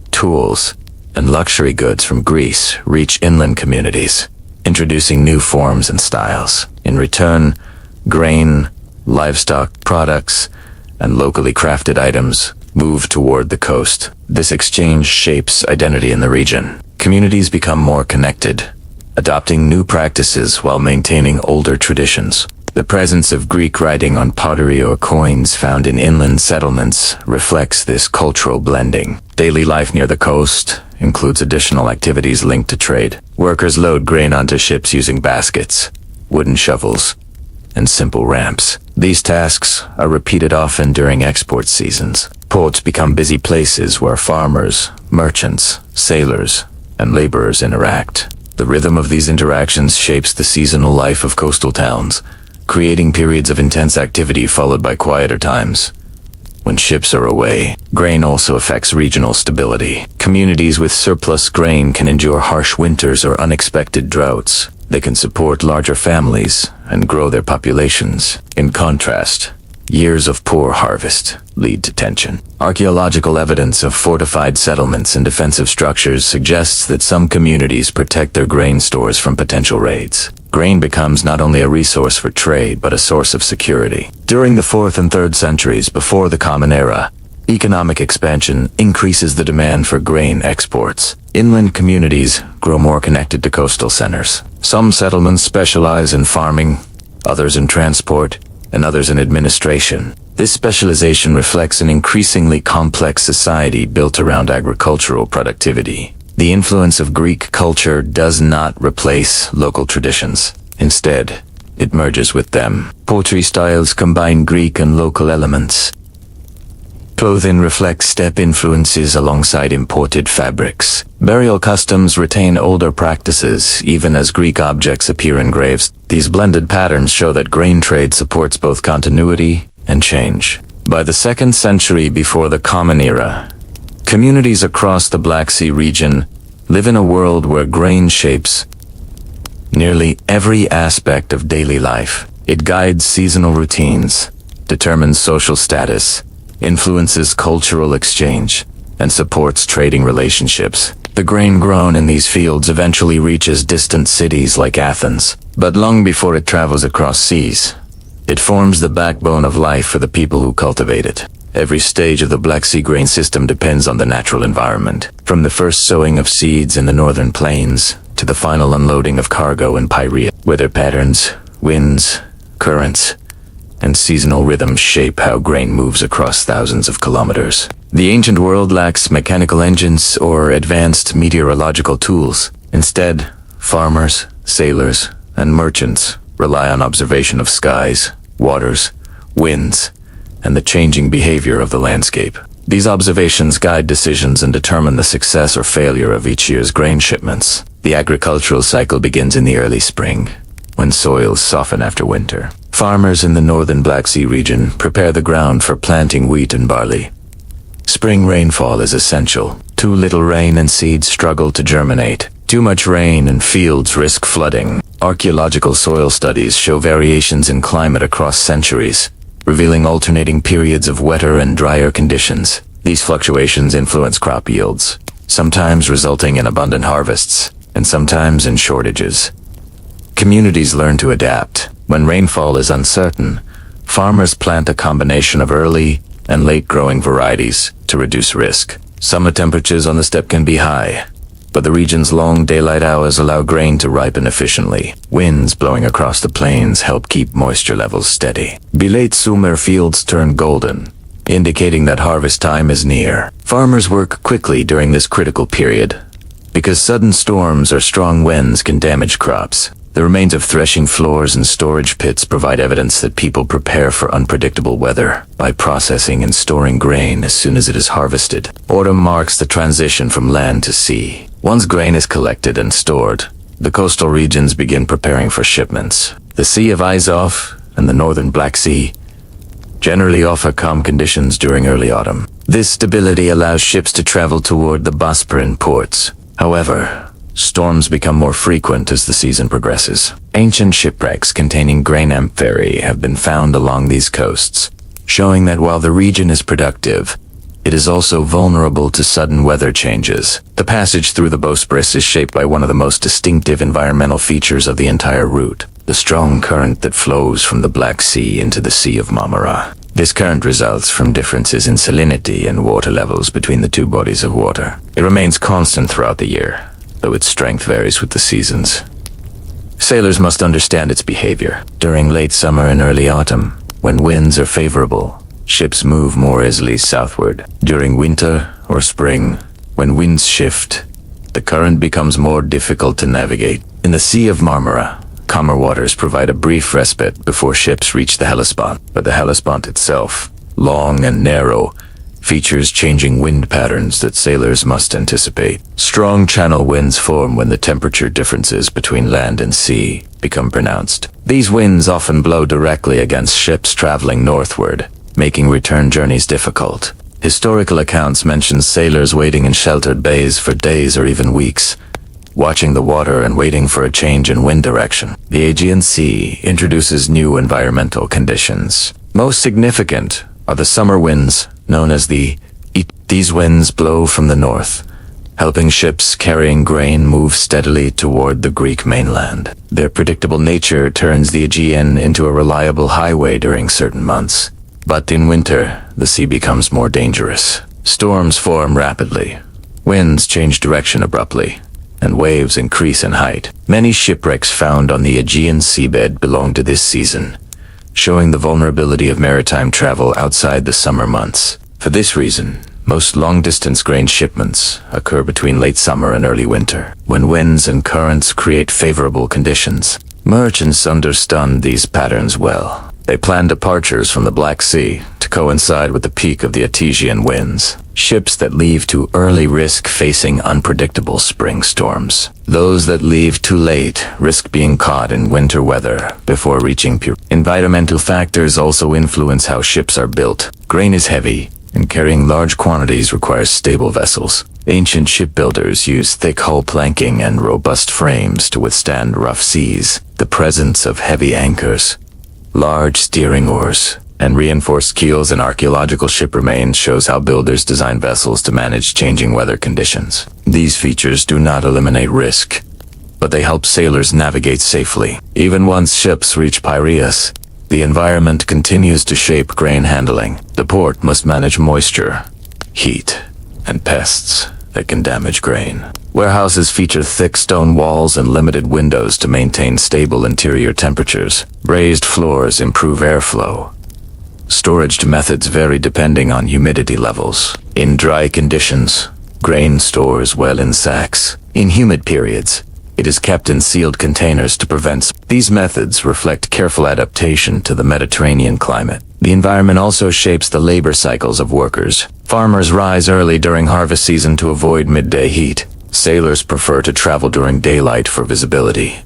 tools, and luxury goods from Greece reach inland communities, introducing new forms and styles. In return, grain, livestock products, and locally crafted items move toward the coast. This exchange shapes identity in the region. Communities become more connected, adopting new practices while maintaining older traditions. The presence of Greek writing on pottery or coins found in inland settlements reflects this cultural blending. Daily life near the coast includes additional activities linked to trade. Workers load grain onto ships using baskets, wooden shovels, and simple ramps. These tasks are repeated often during export seasons. Ports become busy places where farmers, merchants, sailors, and laborers interact. The rhythm of these interactions shapes the seasonal life of coastal towns, creating periods of intense activity followed by quieter times. When ships are away, grain also affects regional stability. Communities with surplus grain can endure harsh winters or unexpected droughts. They can support larger families and grow their populations. In contrast, years of poor harvest lead to tension. Archaeological evidence of fortified settlements and defensive structures suggests that some communities protect their grain stores from potential raids. Grain becomes not only a resource for trade, but a source of security. During the 4th and 3rd centuries before the Common Era, economic expansion increases the demand for grain exports. Inland communities grow more connected to coastal centers. Some settlements specialize in farming, others in transport, and others in administration. This specialization reflects an increasingly complex society built around agricultural productivity. The influence of Greek culture does not replace local traditions. Instead, it merges with them. Pottery styles combine Greek and local elements. Clothing reflects steppe influences alongside imported fabrics. Burial customs retain older practices, even as Greek objects appear in graves. These blended patterns show that grain trade supports both continuity and change. By the 2nd century before the Common Era, communities across the Black Sea region live in a world where grain shapes nearly every aspect of daily life. It guides seasonal routines, determines social status, influences cultural exchange, and supports trading relationships. The grain grown in these fields eventually reaches distant cities like Athens, but long before it travels across seas, it forms the backbone of life for the people who cultivate it. Every stage of the Black Sea grain system depends on the natural environment, from the first sowing of seeds in the northern plains to the final unloading of cargo in Pieria. Weather patterns, winds, currents, and seasonal rhythms shape how grain moves across thousands of kilometers. The ancient world lacks mechanical engines or advanced meteorological tools. Instead, farmers, sailors, and merchants rely on observation of skies, waters, winds, and the changing behavior of the landscape. These observations guide decisions and determine the success or failure of each year's grain shipments. The agricultural cycle begins in the early spring, when soils soften after winter. Farmers in the northern Black Sea region prepare the ground for planting wheat and barley. Spring rainfall is essential. Too little rain and seeds struggle to germinate. Too much rain and fields risk flooding. Archaeological soil studies show variations in climate across centuries, revealing alternating periods of wetter and drier conditions. These fluctuations influence crop yields, sometimes resulting in abundant harvests, and sometimes in shortages. Communities learn to adapt. When rainfall is uncertain, farmers plant a combination of early and late-growing varieties to reduce risk. Summer temperatures on the steppe can be high, but the region's long daylight hours allow grain to ripen efficiently. Winds blowing across the plains help keep moisture levels steady. Late summer fields turn golden, indicating that harvest time is near. Farmers work quickly during this critical period, because sudden storms or strong winds can damage crops. The remains of threshing floors and storage pits provide evidence that people prepare for unpredictable weather by processing and storing grain as soon as it is harvested. Autumn marks the transition from land to sea. Once grain is collected and stored, the coastal regions begin preparing for shipments. The Sea of Azov and the northern Black Sea generally offer calm conditions during early autumn. This stability allows ships to travel toward the Bosporan ports. However, storms become more frequent as the season progresses. Ancient shipwrecks containing grain amphitheae have been found along these coasts, showing that while the region is productive, it is also vulnerable to sudden weather changes. The passage through the Bosporus is shaped by one of the most distinctive environmental features of the entire route, the strong current that flows from the Black Sea into the Sea of Marmara. This current results from differences in salinity and water levels between the two bodies of water. It remains constant throughout the year, though its strength varies with the seasons. Sailors must understand its behavior. During late summer and early autumn, when winds are favorable, ships move more easily southward. During winter or spring, when winds shift, the current becomes more difficult to navigate. In the Sea of Marmara, calmer waters provide a brief respite before ships reach the Hellespont, but the Hellespont itself, long and narrow, features changing wind patterns that sailors must anticipate. Strong channel winds form when the temperature differences between land and sea become pronounced. These winds often blow directly against ships traveling northward, making return journeys difficult. Historical accounts mention sailors waiting in sheltered bays for days or even weeks, watching the water and waiting for a change in wind direction. The Aegean Sea introduces new environmental conditions. Most significant are the summer winds, known as the These winds blow from the north, helping ships carrying grain move steadily toward the Greek mainland. Their predictable nature turns the Aegean into a reliable highway during certain months. But in winter, the sea becomes more dangerous. Storms form rapidly, winds change direction abruptly, and waves increase in height. Many shipwrecks found on the Aegean seabed belong to this season, showing the vulnerability of maritime travel outside the summer months. For this reason, most long-distance grain shipments occur between late summer and early winter, when winds and currents create favorable conditions. Merchants understand these patterns well. They plan departures from the Black Sea to coincide with the peak of the Athenian winds. Ships that leave too early risk facing unpredictable spring storms. Those that leave too late risk being caught in winter weather before reaching port. Environmental factors also influence how ships are built. Grain is heavy, and carrying large quantities requires stable vessels. Ancient shipbuilders used thick hull planking and robust frames to withstand rough seas. The presence of heavy anchors, large steering oars, and reinforced keels in archaeological ship remains shows how builders design vessels to manage changing weather conditions. These features do not eliminate risk, but they help sailors navigate safely. Even once ships reach Piraeus, the environment continues to shape grain handling. The port must manage moisture, heat, and pests that can damage grain. Warehouses feature thick stone walls and limited windows to maintain stable interior temperatures. Raised floors improve airflow. Storage methods vary depending on humidity levels. In dry conditions, grain stores well in sacks. In humid periods, it is kept in sealed containers to prevent. These methods reflect careful adaptation to the Mediterranean climate. The environment also shapes the labor cycles of workers. Farmers rise early during harvest season to avoid midday heat. Sailors prefer to travel during daylight for visibility,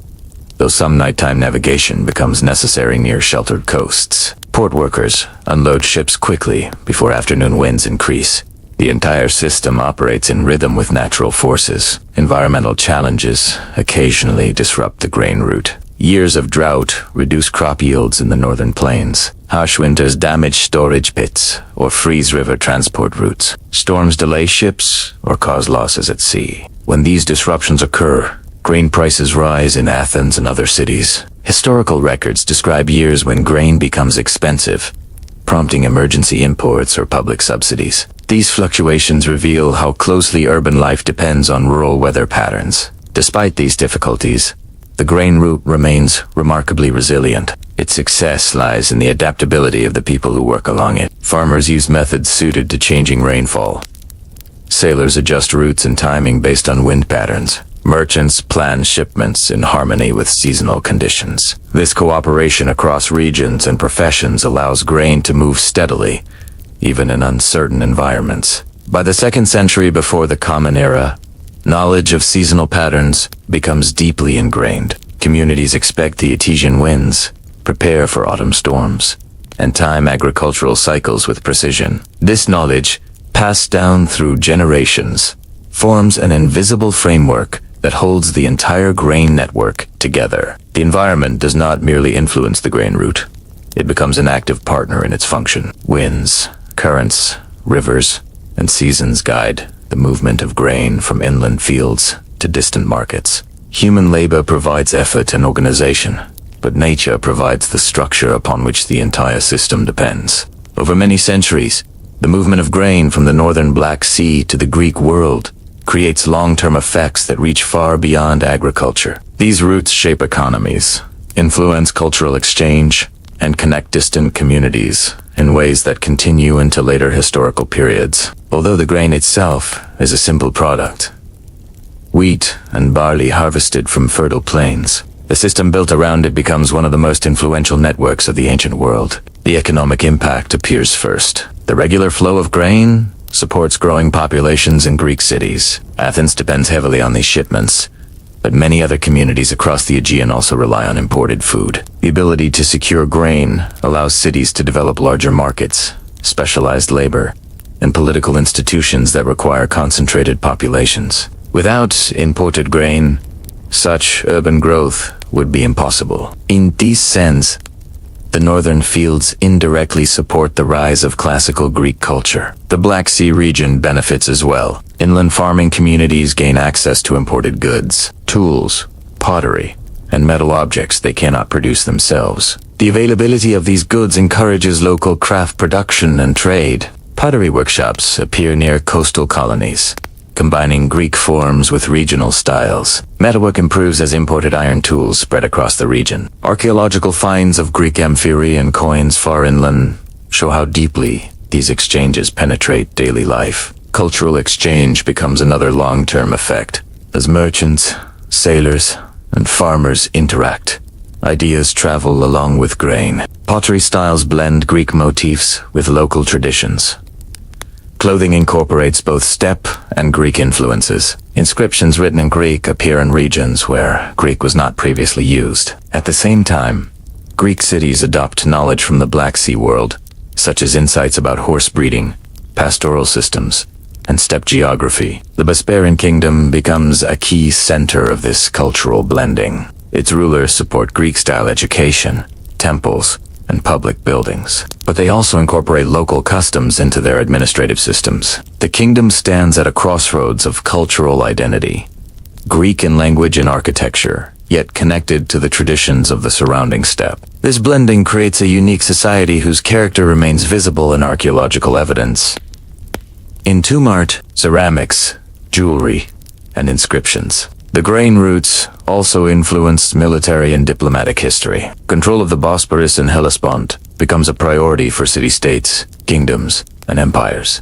though some nighttime navigation becomes necessary near sheltered coasts. Port workers unload ships quickly before afternoon winds increase. The entire system operates in rhythm with natural forces. Environmental challenges occasionally disrupt the grain route. Years of drought reduce crop yields in the northern plains. Harsh winters damage storage pits or freeze river transport routes. Storms delay ships or cause losses at sea. When these disruptions occur, grain prices rise in Athens and other cities. Historical records describe years when grain becomes expensive, prompting emergency imports or public subsidies. These fluctuations reveal how closely urban life depends on rural weather patterns. Despite these difficulties, the grain route remains remarkably resilient. Its success lies in the adaptability of the people who work along it. Farmers use methods suited to changing rainfall. Sailors adjust routes and timing based on wind patterns. Merchants plan shipments in harmony with seasonal conditions. This cooperation across regions and professions allows grain to move steadily, even in uncertain environments. By the 2nd century before the Common Era, knowledge of seasonal patterns becomes deeply ingrained. Communities expect the Etesian winds, prepare for autumn storms, and time agricultural cycles with precision. This knowledge, passed down through generations, forms an invisible framework that holds the entire grain network together. The environment does not merely influence the grain route. It becomes an active partner in its function. Winds, currents, rivers, and seasons guide the movement of grain from inland fields to distant markets. Human labor provides effort and organization, but nature provides the structure upon which the entire system depends. Over many centuries, the movement of grain from the northern Black Sea to the Greek world creates long-term effects that reach far beyond agriculture. These routes shape economies, influence cultural exchange, and connect distant communities in ways that continue into later historical periods. Although the grain itself is a simple product, wheat and barley harvested from fertile plains, the system built around it becomes one of the most influential networks of the ancient world. The economic impact appears first. The regular flow of grain supports growing populations in Greek cities. Athens depends heavily on these shipments, but many other communities across the Aegean also rely on imported food. The ability to secure grain allows cities to develop larger markets, specialized labor, and political institutions that require concentrated populations. Without imported grain, such urban growth would be impossible. In this sense, the northern fields indirectly support the rise of classical Greek culture. The Black Sea region benefits as well. Inland farming communities gain access to imported goods, tools, pottery, and metal objects they cannot produce themselves. The availability of these goods encourages local craft production and trade. Pottery workshops appear near coastal colonies, combining Greek forms with regional styles. Metalwork improves as imported iron tools spread across the region. Archaeological finds of Greek amphorae and coins far inland show how deeply these exchanges penetrate daily life. Cultural exchange becomes another long-term effect. As merchants, sailors, and farmers interact, ideas travel along with grain. Pottery styles blend Greek motifs with local traditions. Clothing incorporates both steppe and Greek influences. Inscriptions written in Greek appear in regions where Greek was not previously used. At the same time, Greek cities adopt knowledge from the Black Sea world, such as insights about horse breeding, pastoral systems, and steppe geography. The Bosporan kingdom becomes a key center of this cultural blending. Its rulers support Greek-style education, temples, and public buildings, but they also incorporate local customs into their administrative systems. The kingdom stands at a crossroads of cultural identity, Greek in language and architecture, yet connected to the traditions of the surrounding steppe. This blending creates a unique society whose character remains visible in archaeological evidence. In tomb art, ceramics, jewelry, and inscriptions. The grain routes also influenced military and diplomatic history. Control of the Bosporus and Hellespont becomes a priority for city-states, kingdoms, and empires.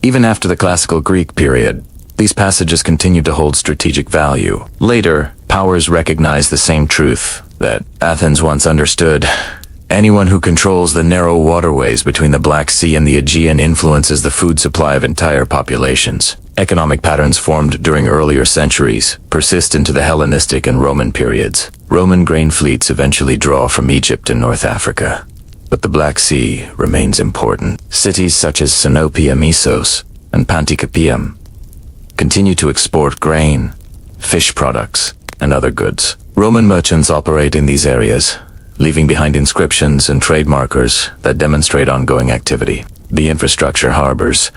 Even after the classical Greek period, these passages continued to hold strategic value. Later, powers recognized the same truth that Athens once understood. Anyone who controls the narrow waterways between the Black Sea and the Aegean influences the food supply of entire populations. Economic patterns formed during earlier centuries persist into the Hellenistic and Roman periods. Roman grain fleets eventually draw from Egypt and North Africa, but the Black Sea remains important. Cities such as Sinope, Missos, and Pantikapium continue to export grain, fish products, and other goods. Roman merchants operate in these areas, leaving behind inscriptions and trade markers that demonstrate ongoing activity. The infrastructure, harbors,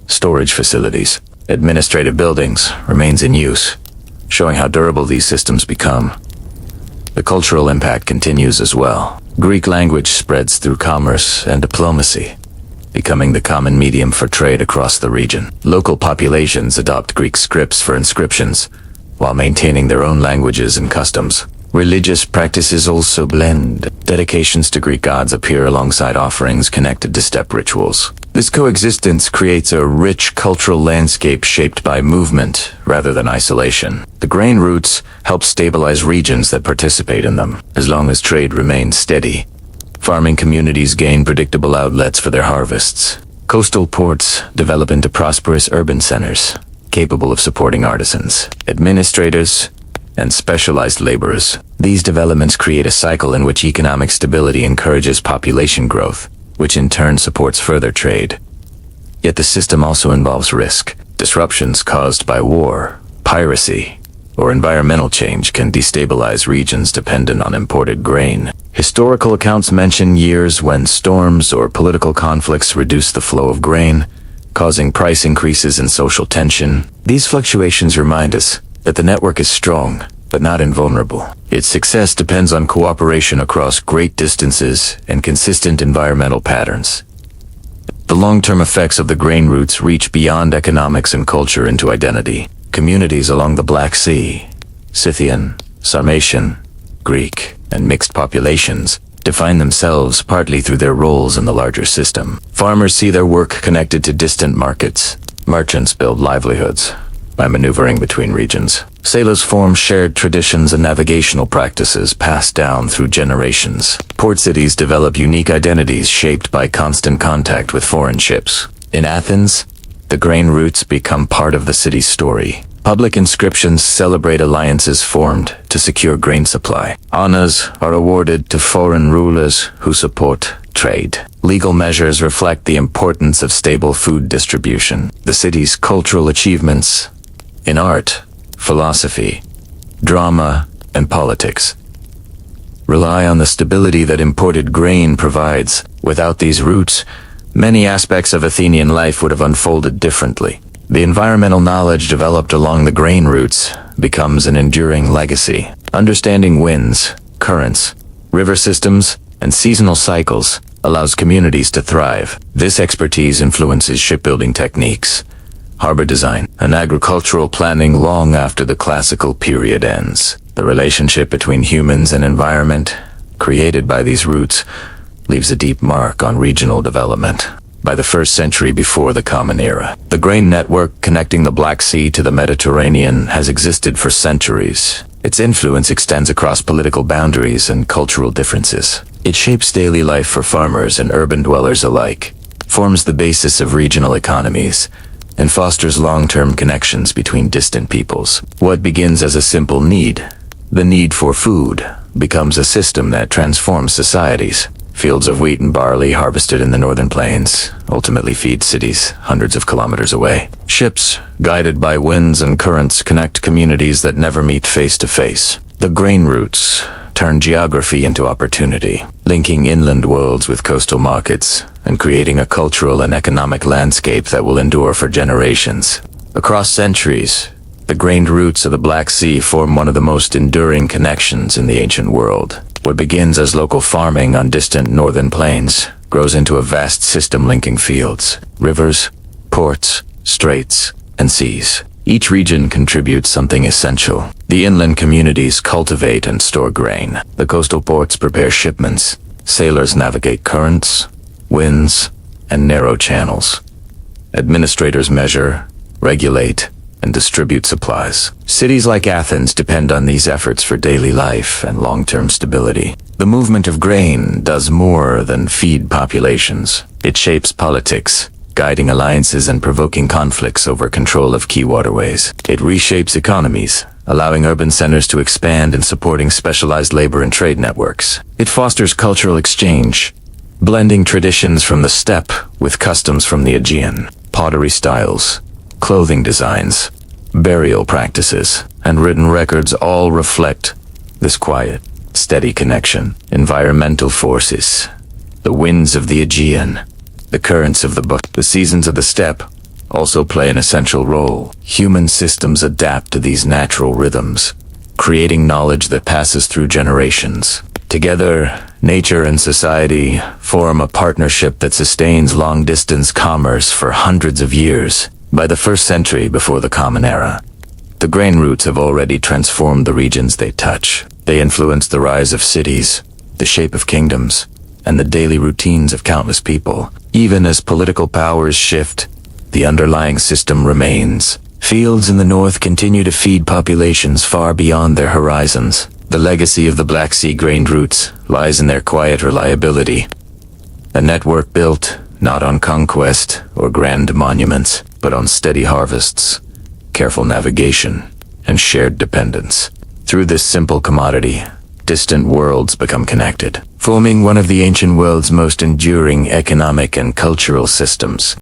storage facilities, administrative buildings remains in use, showing how durable these systems become. The cultural impact continues as well. Greek language spreads through commerce and diplomacy, becoming the common medium for trade across the region. Local populations adopt Greek scripts for inscriptions, while maintaining their own languages and customs. Religious practices also blend. Dedications to Greek gods appear alongside offerings connected to steppe rituals. This coexistence creates a rich cultural landscape shaped by movement rather than isolation. The grain routes help stabilize regions that participate in them. As long as trade remains steady, farming communities gain predictable outlets for their harvests. Coastal ports develop into prosperous urban centers, capable of supporting artisans, administrators, and specialized laborers. These developments create a cycle in which economic stability encourages population growth, which in turn supports further trade. Yet the system also involves risk. Disruptions caused by war, piracy, or environmental change can destabilize regions dependent on imported grain. Historical accounts mention years when storms or political conflicts reduced the flow of grain, causing price increases and social tension. These fluctuations remind us that the network is strong, but not invulnerable. Its success depends on cooperation across great distances and consistent environmental patterns. The long-term effects of the grain routes reach beyond economics and culture into identity. Communities along the Black Sea, Scythian, Sarmatian, Greek, and mixed populations define themselves partly through their roles in the larger system. Farmers see their work connected to distant markets. Merchants build livelihoods by maneuvering between regions. Sailors form shared traditions and navigational practices passed down through generations. Port cities develop unique identities shaped by constant contact with foreign ships. In Athens, the grain routes become part of the city's story. Public inscriptions celebrate alliances formed to secure grain supply. Honors are awarded to foreign rulers who support trade. Legal measures reflect the importance of stable food distribution. The city's cultural achievements in art, philosophy, drama, and politics rely on the stability that imported grain provides. Without these routes, many aspects of Athenian life would have unfolded differently. The environmental knowledge developed along the grain routes becomes an enduring legacy. Understanding winds, currents, river systems, and seasonal cycles allows communities to thrive. This expertise influences shipbuilding techniques, harbor design, and agricultural planning long after the classical period ends. The relationship between humans and environment, created by these routes, leaves a deep mark on regional development. By the 1st century before the Common Era, the grain network connecting the Black Sea to the Mediterranean has existed for centuries. Its influence extends across political boundaries and cultural differences. It shapes daily life for farmers and urban dwellers alike, forms the basis of regional economies, and fosters long-term connections between distant peoples. What begins as a simple need, the need for food, becomes a system that transforms societies. Fields of wheat and barley harvested in the northern plains ultimately feed cities hundreds of kilometers away. Ships, guided by winds and currents, connect communities that never meet face to face. The grain routes turn geography into opportunity, linking inland worlds with coastal markets and creating a cultural and economic landscape that will endure for generations. Across centuries, the grain routes of the Black Sea form one of the most enduring connections in the ancient world. What begins as local farming on distant northern plains grows into a vast system linking fields, rivers, ports, straits, and seas. Each region contributes something essential. The inland communities cultivate and store grain. The coastal ports prepare shipments. Sailors navigate currents, winds, and narrow channels. Administrators measure, regulate, and distribute supplies. Cities like Athens depend on these efforts for daily life and long-term stability. The movement of grain does more than feed populations. It shapes politics, guiding alliances and provoking conflicts over control of key waterways. It reshapes economies, allowing urban centers to expand and supporting specialized labor and trade networks. It fosters cultural exchange, blending traditions from the steppe with customs from the Aegean. Pottery styles, clothing designs, burial practices, and written records all reflect this quiet, steady connection. Environmental forces, the winds of the Aegean, the currents of the seasons of the steppe also play an essential role. Human systems adapt to these natural rhythms, creating knowledge that passes through generations. Together, nature and society form a partnership that sustains long-distance commerce for hundreds of years. By the 1st century before the Common Era, the grain routes have already transformed the regions they touch. They influence the rise of cities, the shape of kingdoms, and the daily routines of countless people. Even as political powers shift, the underlying system remains. Fields in the north continue to feed populations far beyond their horizons. The legacy of the Black Sea grain routes lies in their quiet reliability. A network built not on conquest or grand monuments, but on steady harvests, careful navigation, and shared dependence. Through this simple commodity, distant worlds become connected, forming one of the ancient world's most enduring economic and cultural systems.